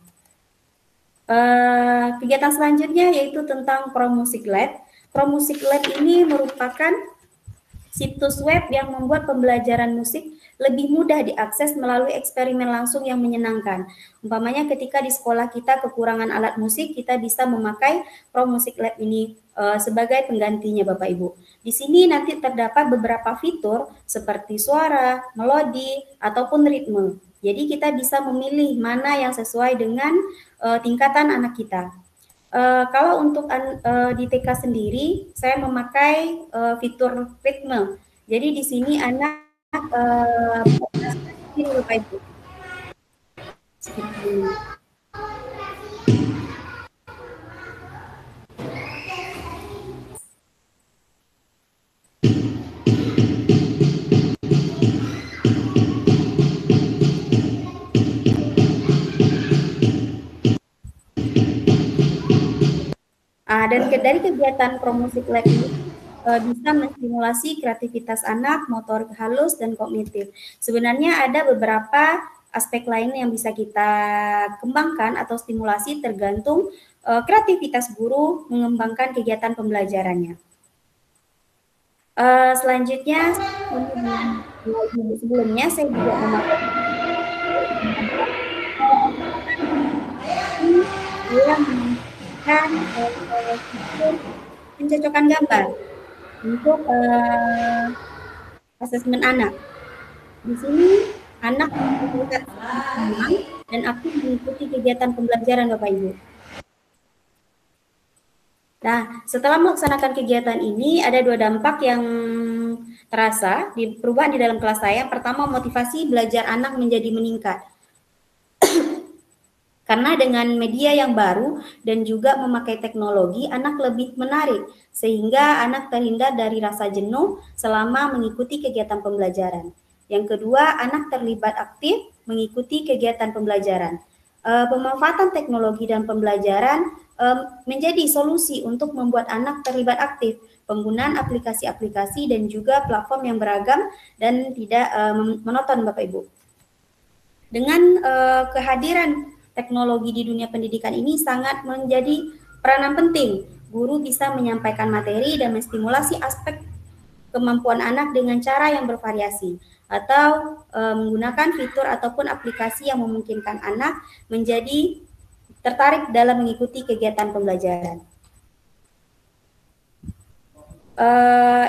Kegiatan selanjutnya yaitu tentang ProMusic Lab. ProMusic Lab ini merupakan situs web yang membuat pembelajaran musik lebih mudah diakses melalui eksperimen langsung yang menyenangkan. Umpamanya ketika di sekolah kita kekurangan alat musik, kita bisa memakai ProMusic Lab ini sebagai penggantinya Bapak Ibu. Di sini nanti terdapat beberapa fitur seperti suara, melodi, ataupun ritme. Jadi kita bisa memilih mana yang sesuai dengan tingkatan anak kita. Kalau untuk di TK sendiri, saya memakai fitur ritme. Jadi di sini anak ini Bapak Ibu. Seperti ini. Dan dari kegiatan ProMusic Lab ini bisa menstimulasi kreativitas anak, motorik halus, dan kognitif. Sebenarnya ada beberapa aspek lain yang bisa kita kembangkan atau stimulasi tergantung kreativitas guru mengembangkan kegiatan pembelajarannya. Selanjutnya, sebelumnya saya juga memakai pencocokan gambar untuk asesmen anak. Di sini anak melihat dan aktif mengikuti kegiatan pembelajaran Bapak Ibu. Nah, setelah melaksanakan kegiatan ini ada dua dampak yang terasa di perubahan di dalam kelas saya. Pertama, motivasi belajar anak menjadi meningkat. Karena dengan media yang baru dan juga memakai teknologi, anak lebih menarik, sehingga anak terhindar dari rasa jenuh selama mengikuti kegiatan pembelajaran. Yang kedua, anak terlibat aktif mengikuti kegiatan pembelajaran. Pemanfaatan teknologi dan pembelajaran menjadi solusi untuk membuat anak terlibat aktif. Penggunaan aplikasi-aplikasi dan juga platform yang beragam dan tidak monoton Bapak Ibu. Dengan kehadiran teknologi di dunia pendidikan ini sangat menjadi peranan penting. Guru bisa menyampaikan materi dan menstimulasi aspek kemampuan anak dengan cara yang bervariasi, atau menggunakan fitur ataupun aplikasi yang memungkinkan anak menjadi tertarik dalam mengikuti kegiatan pembelajaran.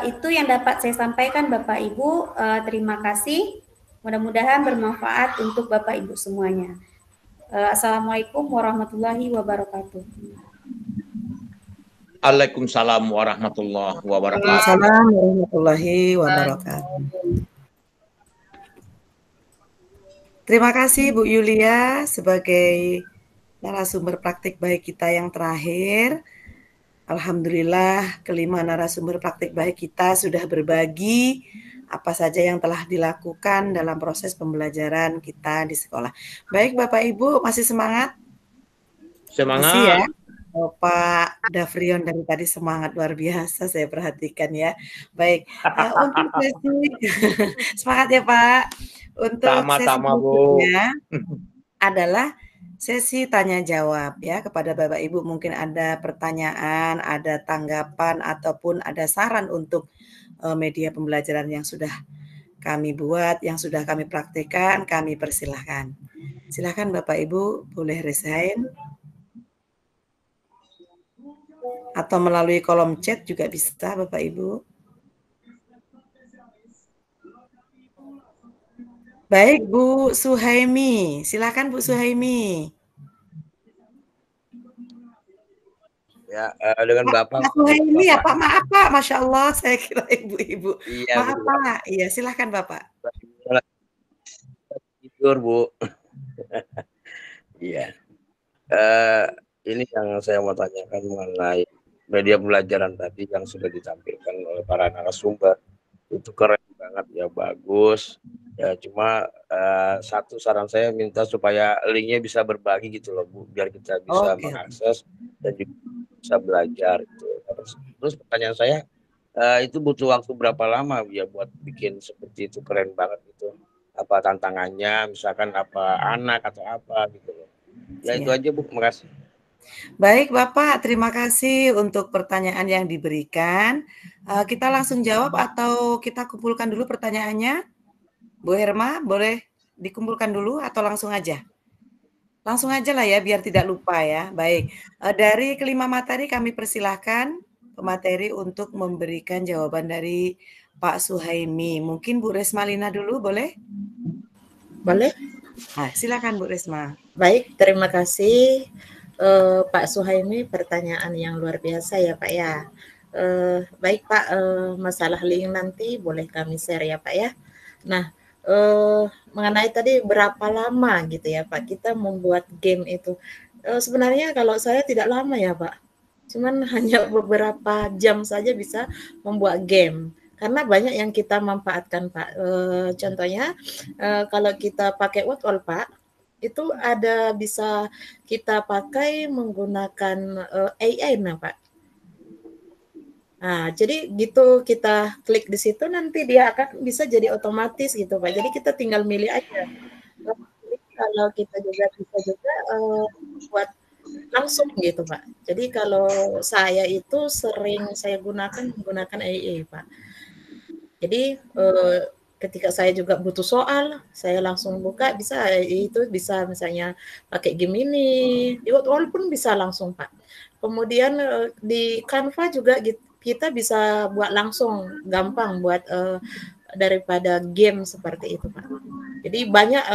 Itu yang dapat saya sampaikan Bapak Ibu. Terima kasih. Mudah-mudahan bermanfaat untuk Bapak Ibu semuanya. Assalamualaikum warahmatullahi wabarakatuh. Waalaikumsalam warahmatullahi wabarakatuh. Waalaikumsalam warahmatullahi wabarakatuh. Terima kasih Bu Yulia sebagai narasumber praktik baik kita yang terakhir. Alhamdulillah kelima narasumber praktik baik kita sudah berbagi apa saja yang telah dilakukan dalam proses pembelajaran kita di sekolah. Baik Bapak Ibu, masih semangat? Semangat. Masih ya? Oh, Pak Davrion dari tadi semangat luar biasa saya perhatikan ya. Baik, untuk sesi semangat ya Pak. Untuk sesi berikutnya adalah sesi tanya jawab ya kepada Bapak Ibu. Mungkin ada pertanyaan, ada tanggapan ataupun ada saran untuk media pembelajaran yang sudah kami buat, yang sudah kami praktikkan, kami persilahkan. Silahkan Bapak Ibu boleh resign atau melalui kolom chat juga bisa Bapak Ibu. Baik Bu Suhaimi, silahkan Bu Suhaimi. Ya, dengan Bapak. Pak Suhaimi ya Pak, maaf Pak, Masya Allah, saya kira ibu-ibu. Iya, Maaf Bu. Pak, iya silahkan Bapak. Tidur, Bu. Iya. Ini yang saya mau tanyakan mengenai media pembelajaran tadi yang sudah ditampilkan oleh para narasumber. Itu keren banget ya, bagus. Ya, cuma satu saran saya minta supaya linknya bisa berbagi gitu loh, Bu, biar kita bisa mengakses dan juga bisa belajar gitu. Terus pertanyaan saya, itu butuh waktu berapa lama ya buat bikin seperti itu, keren banget gitu. Apa tantangannya, misalkan apa anak atau apa gitu loh. Ya itu aja, Bu, terima kasih. Baik Bapak, terima kasih untuk pertanyaan yang diberikan. Kita langsung jawab atau kita kumpulkan dulu pertanyaannya? Bu Herma, boleh dikumpulkan dulu atau langsung aja? Langsung aja lah ya, biar tidak lupa ya. Baik, dari kelima materi kami persilahkan pemateri untuk memberikan jawaban dari Pak Suhaimi. Mungkin Bu Resmalina dulu, boleh? Boleh. Silakan Bu Resma. Baik, terima kasih Pak Suhaimi, pertanyaan yang luar biasa ya Pak ya. Baik Pak, masalah link nanti boleh kami share ya Pak ya. Nah, mengenai tadi berapa lama gitu ya Pak kita membuat game itu. Sebenarnya kalau saya tidak lama ya Pak, cuman hanya beberapa jam saja bisa membuat game. Karena banyak yang kita manfaatkan Pak. Contohnya kalau kita pakai Woodwall Pak, itu ada bisa kita pakai menggunakan AI nah Pak. Nah, jadi gitu kita klik di situ nanti dia akan bisa jadi otomatis gitu Pak. Jadi kita tinggal milih aja. Kalau kita juga bisa juga buat langsung gitu Pak. Jadi kalau saya itu sering saya menggunakan AI Pak. Jadi ketika saya juga butuh soal, saya langsung buka, bisa itu bisa misalnya pakai game ini, walaupun bisa langsung Pak. Kemudian di Canva juga kita bisa buat langsung, gampang buat daripada game seperti itu Pak. Jadi banyak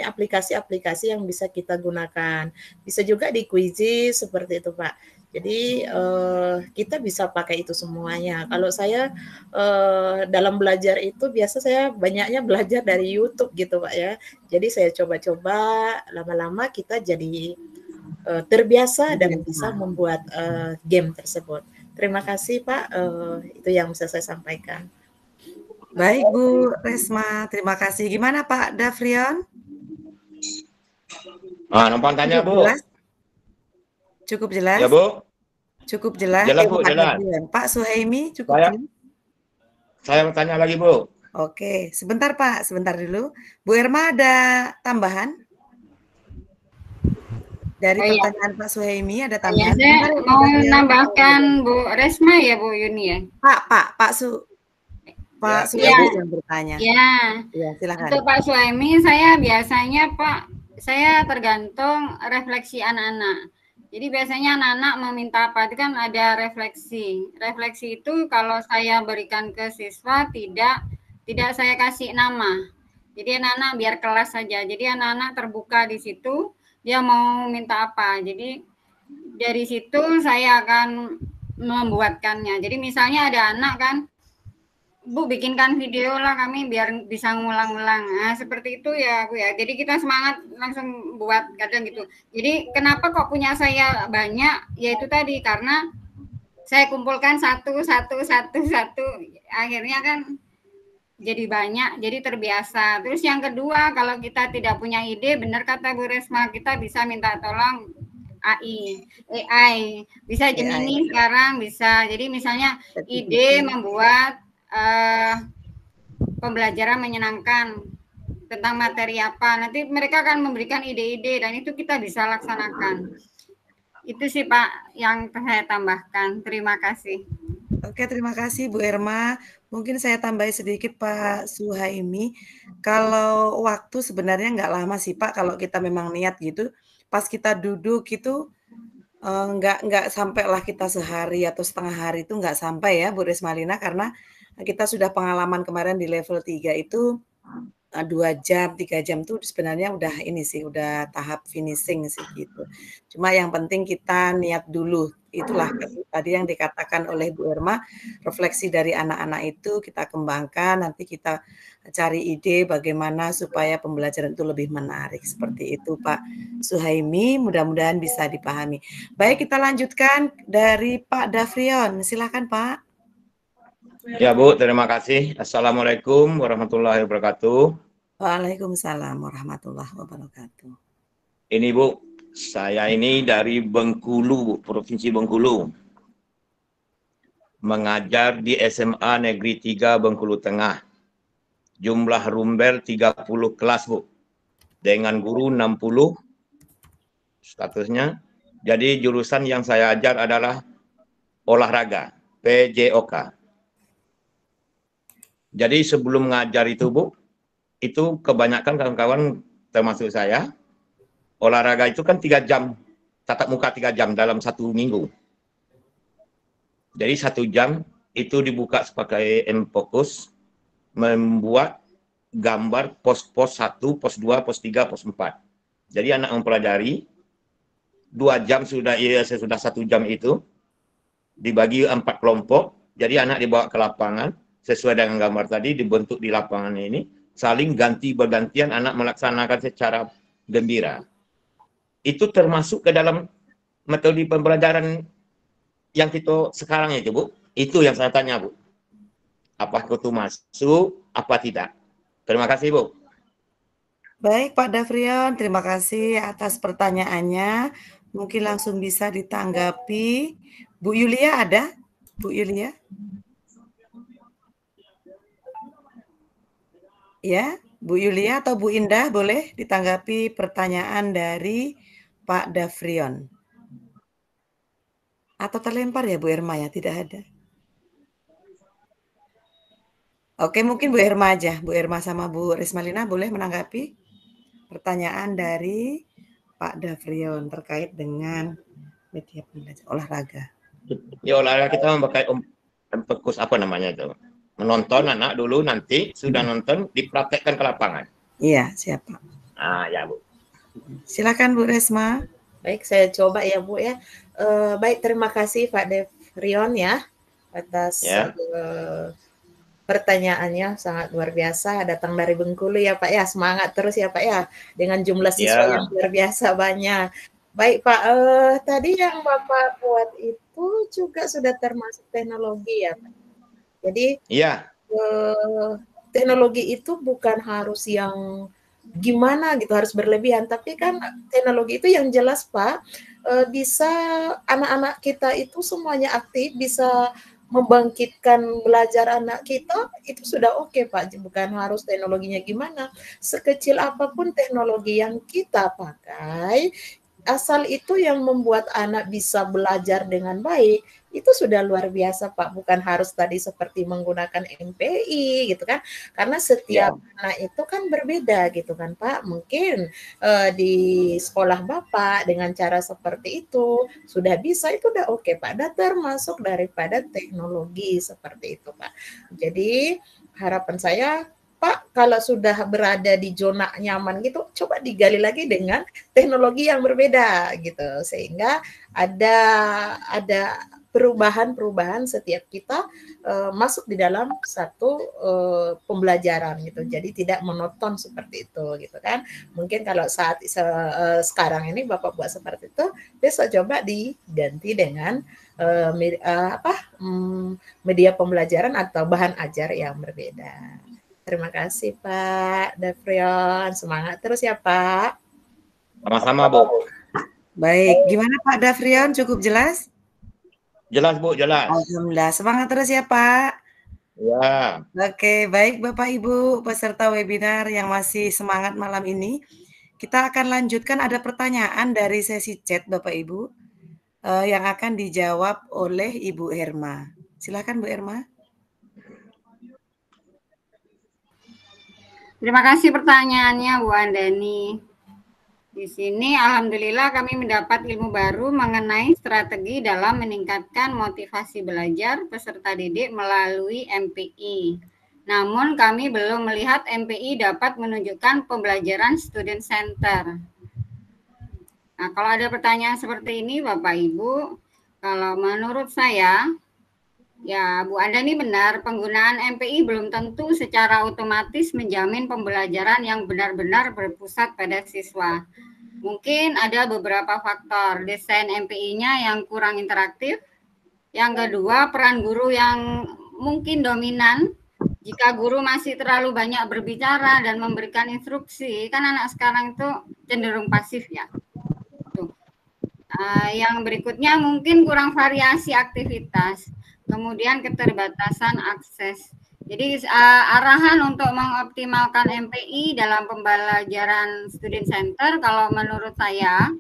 aplikasi-aplikasi yang bisa kita gunakan. Bisa juga di Quizzes seperti itu Pak. Jadi kita bisa pakai itu semuanya. Kalau saya dalam belajar itu biasa saya banyaknya belajar dari YouTube gitu Pak ya. Jadi saya coba-coba, lama-lama kita jadi terbiasa dan bisa membuat game tersebut. Terima kasih Pak, itu yang bisa saya sampaikan. Baik Bu Resma, terima kasih. Gimana Pak Davrion? Nampak tanya Bu. Cukup jelas? Ya Bu. Cukup jelas. Jelas Bu, jelas. Pak Suhaimi cukup jelas? Saya bertanya lagi Bu. Oke, sebentar Pak, sebentar dulu. Bu Herma ada tambahan? Dari pertanyaan Pak Suhaimi ada tambahan? Saya mau menambahkan Bu Resma ya Bu Yuni ya? Pak Suhaimi yang bertanya. Ya, silakan. Untuk Pak Suhaimi, saya biasanya Pak, saya tergantung refleksi anak-anak. Jadi biasanya anak-anak meminta apa, itu kan ada refleksi. Refleksi itu kalau saya berikan ke siswa tidak saya kasih nama. Jadi anak-anak biar kelas saja. Jadi anak-anak terbuka di situ, dia mau minta apa. Jadi dari situ saya akan membuatkannya. Jadi misalnya ada anak kan, Bu bikinkan video lah kami biar bisa ngulang-ngulang. Nah, seperti itu ya Bu ya. Jadi kita semangat langsung buat kadang gitu. Jadi kenapa kok punya saya banyak? Ya itu tadi karena saya kumpulkan satu. Akhirnya kan jadi banyak, jadi terbiasa. Terus yang kedua, kalau kita tidak punya ide, benar kata Bu Resma, kita bisa minta tolong AI. Bisa Gemini sekarang bisa. Jadi misalnya ide membuat pembelajaran menyenangkan tentang materi apa, nanti mereka akan memberikan ide-ide dan itu kita bisa laksanakan. Itu sih Pak yang saya tambahkan. Terima kasih. Oke, terima kasih Bu Herma. Mungkin saya tambahin sedikit Pak Suhaimi. Kalau waktu sebenarnya nggak lama sih Pak, kalau kita memang niat gitu. Pas kita duduk itu nggak sampailah kita sehari atau setengah hari itu nggak sampai ya Bu Resmalina, karena kita sudah pengalaman kemarin di level 3 itu 2 jam, 3 jam tuh sebenarnya udah ini sih, udah tahap finishing sih gitu. Cuma yang penting kita niat dulu. Itulah tadi yang dikatakan oleh Bu Irma, refleksi dari anak-anak itu kita kembangkan, nanti kita cari ide bagaimana supaya pembelajaran itu lebih menarik. Seperti itu Pak Suhaimi, mudah-mudahan bisa dipahami. Baik, kita lanjutkan dari Pak Dafrion. Silakan Pak. Ya Bu, terima kasih. Assalamualaikum warahmatullahi wabarakatuh. Waalaikumsalam warahmatullahi wabarakatuh. Ini Bu, saya ini dari Bengkulu, Bu, Provinsi Bengkulu. Mengajar di SMA Negeri 3 Bengkulu Tengah. Jumlah rumbel 30 kelas Bu. Dengan guru 60 statusnya. Jadi jurusan yang saya ajar adalah olahraga, PJOK. Jadi sebelum ngajar itu Bu, itu kebanyakan kawan-kawan termasuk saya, olahraga itu kan 3 jam, tatap muka 3 jam dalam 1 minggu. Jadi 1 jam itu dibuka sebagai M-Fokus, membuat gambar pos 1, pos 2, pos 3, pos 4. Jadi anak mempelajari, 2 jam sudah, sudah 1 jam itu, dibagi 4 kelompok, jadi anak dibawa ke lapangan, sesuai dengan gambar tadi, dibentuk di lapangan ini, saling bergantian anak melaksanakan secara gembira. Itu termasuk ke dalam metode pembelajaran yang kita sekarang itu, Bu. Itu yang saya tanya, Bu. Apakah itu masuk, apa tidak? Terima kasih, Bu. Baik, Pak Dafrion, terima kasih atas pertanyaannya. Mungkin langsung bisa ditanggapi. Bu Yulia ada? Bu Yulia? Ya, Bu Yulia atau Bu Indah boleh ditanggapi pertanyaan dari Pak Dafrion. Atau terlempar ya Bu Irma ya, tidak ada. Oke, mungkin Bu Irma aja. Bu Irma sama Bu Rismalina boleh menanggapi pertanyaan dari Pak Dafrion terkait dengan media pembelajaran olahraga. Ya, olahraga kita memakai fokus apa namanya itu? Menonton anak dulu, nanti sudah nonton dipraktekkan ke lapangan. Iya, siapa? Ah, ya Bu. Silakan Bu Resma. Baik, saya coba ya Bu ya. Baik, terima kasih Pak Dafrion ya atas pertanyaannya, sangat luar biasa. Datang dari Bengkulu ya Pak ya, semangat terus ya Pak ya, dengan jumlah siswa yang luar biasa banyak. Baik Pak, tadi yang Bapak buat itu juga sudah termasuk teknologi ya Pak. Jadi teknologi itu bukan harus yang gimana gitu, harus berlebihan, tapi kan teknologi itu yang jelas Pak, bisa anak-anak kita itu semuanya aktif, bisa membangkitkan belajar anak kita, itu sudah oke Pak, bukan harus teknologinya gimana. Sekecil apapun teknologi yang kita pakai, asal itu yang membuat anak bisa belajar dengan baik, itu sudah luar biasa Pak, bukan harus tadi seperti menggunakan MPI gitu kan, karena setiap anak itu kan berbeda gitu kan Pak. Mungkin di sekolah Bapak dengan cara seperti itu sudah bisa, itu udah oke Pak, dan termasuk daripada teknologi seperti itu Pak. Jadi harapan saya Pak, kalau sudah berada di zona nyaman gitu, coba digali lagi dengan teknologi yang berbeda gitu, sehingga ada perubahan-perubahan setiap kita masuk di dalam satu pembelajaran gitu. Jadi tidak monoton seperti itu gitu kan. Mungkin kalau saat sekarang ini Bapak buat seperti itu, besok coba diganti dengan media pembelajaran atau bahan ajar yang berbeda. Terima kasih Pak Dafrion, semangat terus ya Pak. Sama-sama Bu. Baik, gimana Pak Dafrion, cukup jelas? Jelas Bu, jelas. Alhamdulillah, semangat terus ya Pak. Ya. Oke, baik Bapak Ibu peserta webinar yang masih semangat malam ini. Kita akan lanjutkan, ada pertanyaan dari sesi chat Bapak Ibu yang akan dijawab oleh Ibu Herma. Silakan Bu Herma. Terima kasih pertanyaannya Bu Andani. Di sini alhamdulillah kami mendapat ilmu baru mengenai strategi dalam meningkatkan motivasi belajar peserta didik melalui MPI. Namun kami belum melihat MPI dapat menunjukkan pembelajaran student center. Nah, kalau ada pertanyaan seperti ini Bapak Ibu, kalau menurut saya, ya Bu Anda ini benar, penggunaan MPI belum tentu secara otomatis menjamin pembelajaran yang benar-benar berpusat pada siswa. Mungkin ada beberapa faktor, desain MPI-nya yang kurang interaktif. Yang kedua, peran guru yang mungkin dominan. Jika guru masih terlalu banyak berbicara dan memberikan instruksi, kan anak sekarang itu cenderung pasif ya. Yang berikutnya mungkin kurang variasi aktivitas, kemudian keterbatasan akses. Jadi arahan untuk mengoptimalkan MPI dalam pembelajaran student center, kalau menurut saya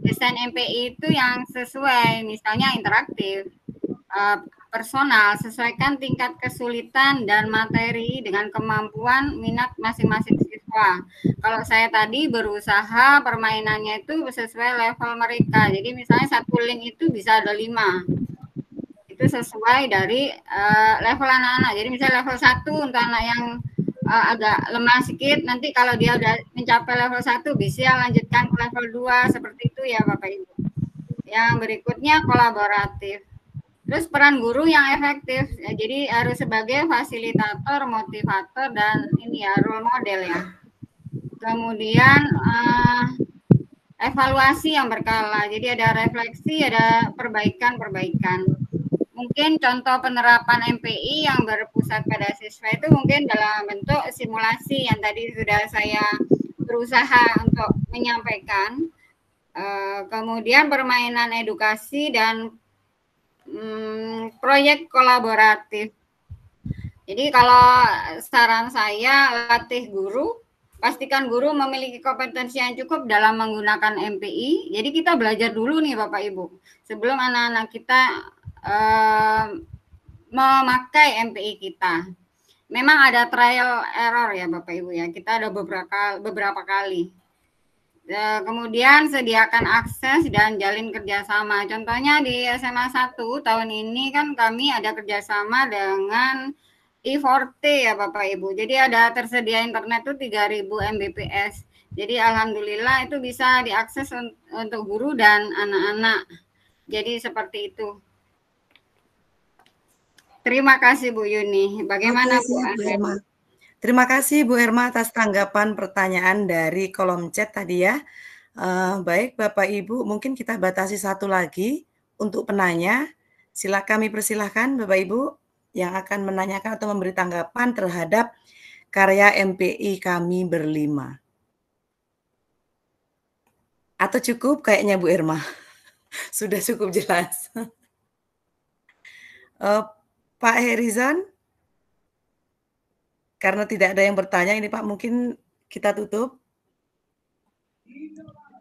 desain MPI itu yang sesuai, misalnya interaktif, personal, sesuaikan tingkat kesulitan dan materi dengan kemampuan minat masing-masing siswa. Kalau saya tadi berusaha permainannya itu sesuai level mereka. Jadi misalnya satu link itu bisa ada 5. Itu sesuai dari level anak-anak. Jadi misalnya level 1 untuk anak yang agak lemah sedikit, nanti kalau dia udah mencapai level 1 bisa lanjutkan ke level 2, seperti itu ya Bapak Ibu. Yang berikutnya kolaboratif. Terus peran guru yang efektif, ya, jadi harus sebagai fasilitator, motivator, dan ini ya role model ya. Kemudian evaluasi yang berkala, jadi ada refleksi, ada perbaikan-perbaikan. Mungkin contoh penerapan MPI yang berpusat pada siswa itu mungkin dalam bentuk simulasi yang tadi sudah saya berusaha untuk menyampaikan. Kemudian permainan edukasi dan proyek kolaboratif. Jadi kalau saran saya, latih guru, pastikan guru memiliki kompetensi yang cukup dalam menggunakan MPI. Jadi kita belajar dulu nih Bapak Ibu, sebelum anak-anak kita memakai MPI kita. Memang ada trial error ya Bapak Ibu ya, kita ada beberapa kali. Kemudian sediakan akses dan jalin kerjasama. Contohnya di SMA 1 tahun ini kan kami ada kerjasama dengan I4T ya Bapak Ibu. Jadi ada tersedia internet itu 3000 Mbps. Jadi alhamdulillah itu bisa diakses untuk guru dan anak-anak. Jadi seperti itu. Terima kasih Bu Yuni. Bagaimana Bu Irma? Terima kasih Bu Irma atas tanggapan pertanyaan dari kolom chat tadi ya. Baik Bapak Ibu, mungkin kita batasi satu lagi untuk penanya. Kami persilahkan Bapak Ibu yang akan menanyakan atau memberi tanggapan terhadap karya MPI kami berlima. Atau cukup kayaknya Bu Irma? Sudah cukup jelas. Pak Herizon? Karena tidak ada yang bertanya ini Pak, mungkin kita tutup.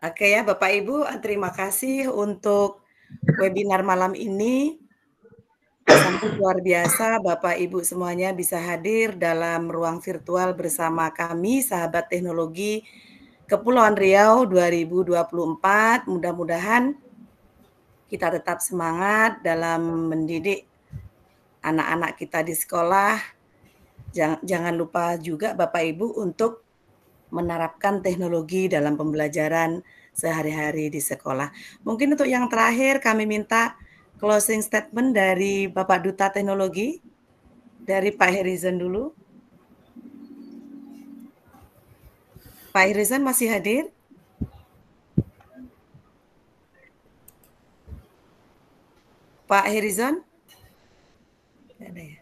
Oke ya Bapak Ibu, terima kasih untuk webinar malam ini. Sangat luar biasa Bapak Ibu semuanya bisa hadir dalam ruang virtual bersama kami, sahabat teknologi Kepulauan Riau 2024. Mudah-mudahan kita tetap semangat dalam mendidik anak-anak kita di sekolah. Jangan lupa juga Bapak Ibu untuk menerapkan teknologi dalam pembelajaran sehari-hari di sekolah. Mungkin untuk yang terakhir kami minta closing statement dari Bapak Duta Teknologi, dari Pak Herizon dulu. Pak Herizon masih hadir? Pak Herizon? Tidak ada ya.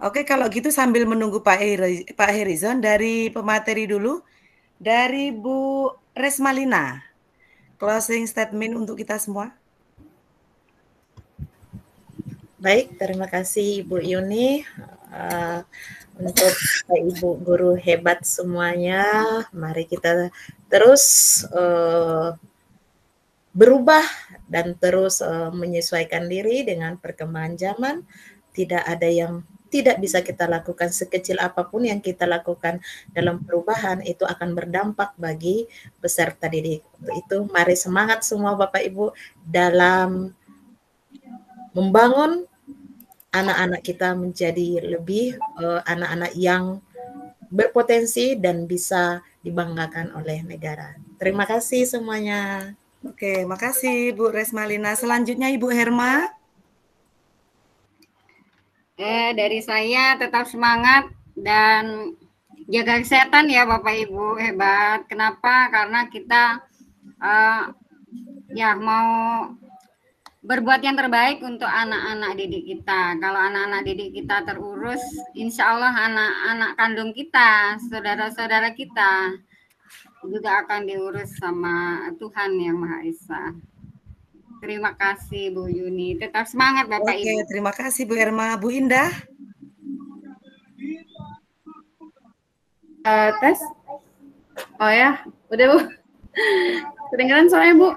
Oke, kalau gitu sambil menunggu Pak Herizon, dari pemateri dulu, dari Bu Resmalina, closing statement untuk kita semua. Baik, terima kasih Ibu Yuni. Untuk Ibu guru hebat semuanya, mari kita terus berubah dan terus menyesuaikan diri dengan perkembangan zaman. Tidak ada yang tidak bisa kita lakukan, sekecil apapun yang kita lakukan dalam perubahan itu akan berdampak bagi peserta didik. Untuk itu mari semangat semua Bapak Ibu dalam membangun anak-anak kita menjadi lebih anak-anak yang berpotensi dan bisa dibanggakan oleh negara. Terima kasih semuanya. Oke, makasih Bu Resmalina. Selanjutnya Ibu Herma. Dari saya tetap semangat dan jaga kesehatan ya Bapak Ibu, hebat. Kenapa? Karena kita ya mau berbuat yang terbaik untuk anak-anak didik kita. Kalau anak-anak didik kita terurus, insya Allah anak-anak kandung kita, saudara-saudara kita juga akan diurus sama Tuhan Yang Maha Esa. Terima kasih Bu Yuni. Tetap semangat Bapak Ibu. Oke, terima kasih Bu Herma. Bu Indah. Tes. Oh ya, udah Bu. Kedengeran soalnya Bu.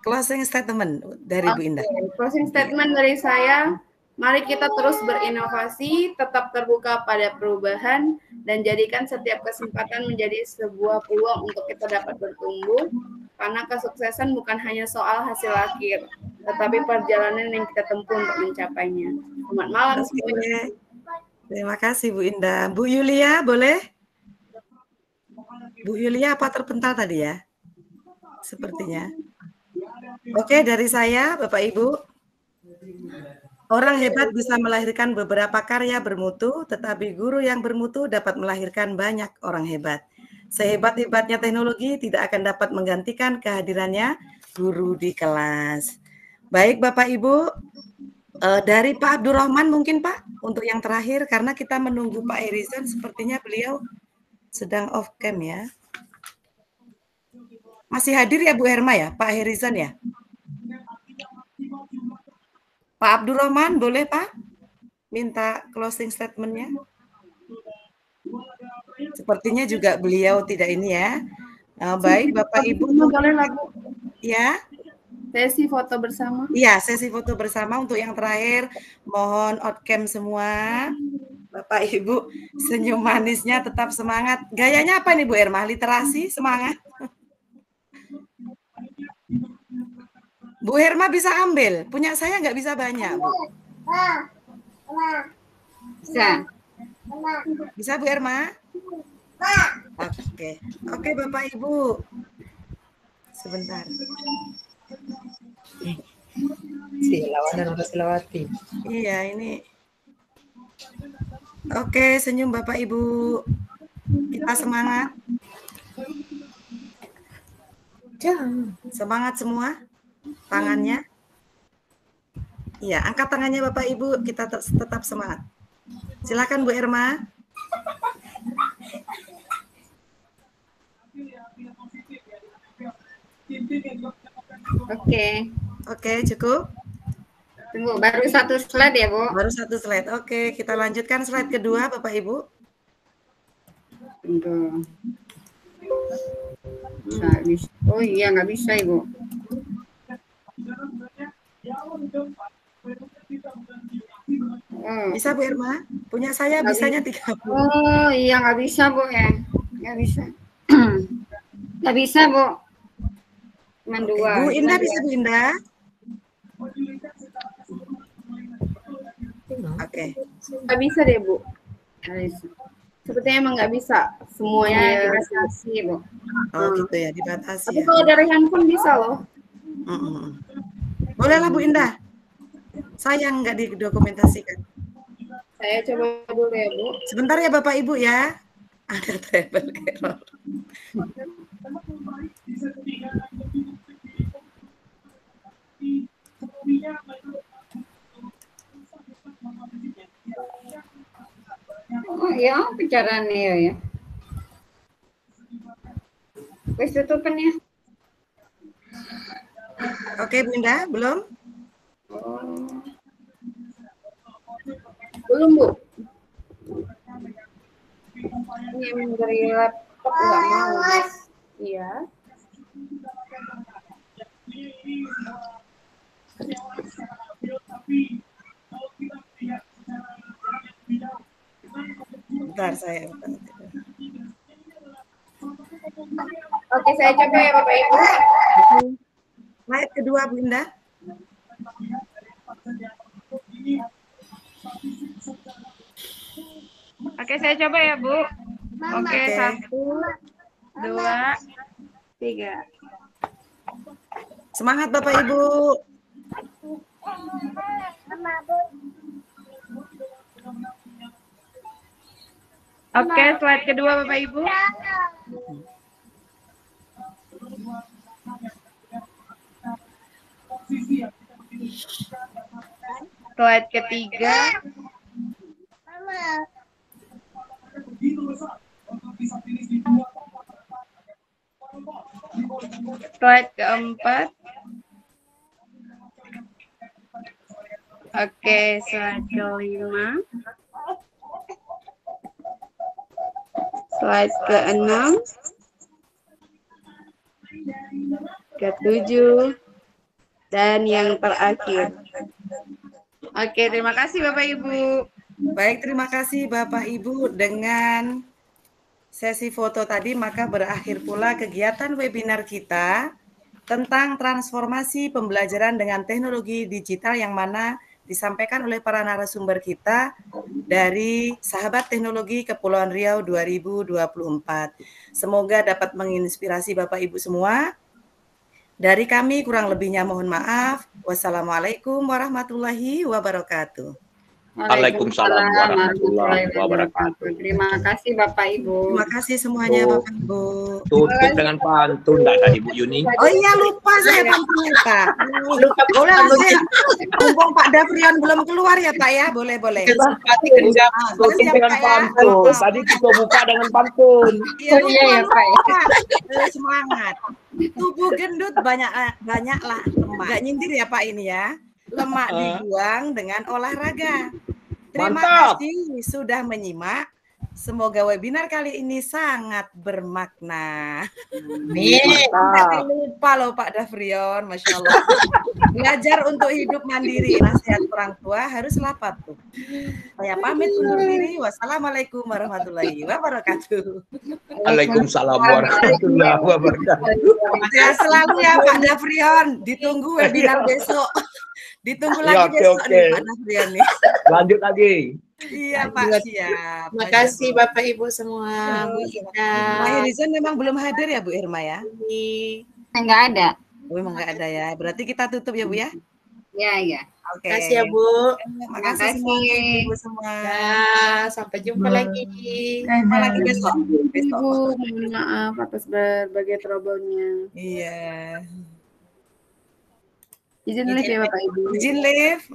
Closing statement dari Bu Indah. Closing statement dari saya, mari kita terus berinovasi, tetap terbuka pada perubahan, dan jadikan setiap kesempatan menjadi sebuah peluang untuk kita dapat bertumbuh, karena kesuksesan bukan hanya soal hasil akhir, tetapi perjalanan yang kita tempuh untuk mencapainya. Selamat malam semuanya. Terima kasih Bu Indah. Bu Yulia, boleh? Bu Yulia apa terpental tadi ya? Sepertinya. Oke, dari saya, Bapak Ibu. Orang hebat bisa melahirkan beberapa karya bermutu, tetapi guru yang bermutu dapat melahirkan banyak orang hebat. Sehebat-hebatnya teknologi tidak akan dapat menggantikan kehadirannya guru di kelas. Baik Bapak Ibu, dari Pak Abdurrahman mungkin Pak, untuk yang terakhir, karena kita menunggu Pak Herizon, sepertinya beliau sedang off cam ya. Masih hadir ya Bu Herma ya, Pak Herizon ya? Pak Abdurrahman, boleh Pak? Minta closing statement-nya. Sepertinya juga beliau tidak ini ya. Nah, baik Bapak Ibu. Boleh lah Bu. Ya. Sesi foto bersama. Iya, sesi foto bersama untuk yang terakhir. Mohon outcam semua. Bapak Ibu, senyum manisnya tetap semangat. Gayanya apa nih Bu Herma? Literasi, semangat. Bu Herma bisa ambil, punya saya nggak bisa banyak, Bu. Bisa. Bisa Bu Herma? Oke, oke Bapak Ibu. Sebentar. Silawan dan Silawati. Iya, ini. Oke, senyum Bapak Ibu. Kita semangat. Semangat semua. Tangannya. Iya, angkat tangannya Bapak Ibu, kita tetap semangat. Silakan Bu Herma. Oke, cukup. Tunggu, baru satu slide ya Bu? Baru satu slide. Oke, kita lanjutkan slide kedua Bapak Ibu. Tunggu. Nggak bisa. Oh iya, nggak bisa Ibu. Bisa Bu Herma? Punya saya Nggak bisanya bisa. 30. Oh iya, nggak bisa Bu ya. Nggak bisa. Nggak bisa Bu. Cuma dua. Bu Indah bisa Bu Indah? Oke. Nggak bisa deh Bu. Nggak bisa. Sepertinya emang nggak bisa semuanya dibatasi Bu. Oh gitu ya, dibatasi. Tapi Ya. kalau dari handphone bisa loh. Bolehlah Bu Indah. Sayang nggak didokumentasikan. Saya coba dulu ya Bu. Sebentar ya Bapak Ibu ya. Ada travel error. Oh ya, bicaraannya ya. Wes tutupan ya. Oke Bu Indah, belum? Belum Bu. Ini dari laptop nggak mau. Iya. Bentar saya. Oke, saya coba ya Bapak Ibu. Slide kedua Bu Indah. Oke, saya coba ya, Bu. Oke, Oke. 1, 2, 3. Semangat Bapak Ibu. Oke, slide kedua Bapak Ibu. Slide ketiga. Slide keempat. Oke, slide kelima. Slide ke-6. Ke-7. Dan yang terakhir. Oke, terima kasih Bapak Ibu. Baik, terima kasih Bapak Ibu. Dengan sesi foto tadi, maka berakhir pula kegiatan webinar kita tentang transformasi pembelajaran dengan teknologi digital yang mana disampaikan oleh para narasumber kita dari Sahabat Teknologi Kepulauan Riau 2024. Semoga dapat menginspirasi Bapak Ibu semua. Dari kami kurang lebihnya mohon maaf. Wassalamualaikum warahmatullahi wabarakatuh. Waalaikumsalam warahmatullahi wabarakatuh. Terima kasih Bapak Ibu. Terima kasih semuanya Bapak Ibu. Tutup dengan pantun enggak tadi Bu Yuni? Oh iya, lupa saya pantunnya Pak. Boleh langsung. Mumpung Pak Dafrian belum keluar ya Pak ya, boleh. Tutup dengan pantun. Tadi kita buka dengan pantun. Iya ya Pak. Semangat. Tubuh gendut banyaklah lemak. Nggak nyindir ya Pak ini ya. Lemak dibuang dengan olahraga. Terima kasih sudah menyimak. Semoga webinar kali ini sangat bermakna. Jangan lupa loh Pak Dafrion, Masya Allah. Belajar untuk hidup mandiri, nasihat orang tua haruslah patuh. Saya pamit undur diri. Wassalamualaikum warahmatullahi wabarakatuh. Waalaikumsalam warahmatullahi wabarakatuh. Sehat selalu ya Pak Dafrion. Ditunggu webinar besok. Ditunggu lagi besok nih Pak Dafrion nih. Lanjut lagi. Iya Pak, siap. Terima kasih Bapak Ibu semua. Bu Ida. Mahirizon memang belum hadir ya Bu Irma ya? Enggak ada. Oh, memang enggak ada ya. Berarti kita tutup ya Bu ya? Ya. Oke. Terima kasih ya Bu. Terima kasih semuanya Ibu semua. Ya, sampai jumpa lagi. Jumpa lagi besok. Ibu, mohon maaf atas berbagai trouble-nya. Iya. Izin live ya Bapak Ibu. Izin live.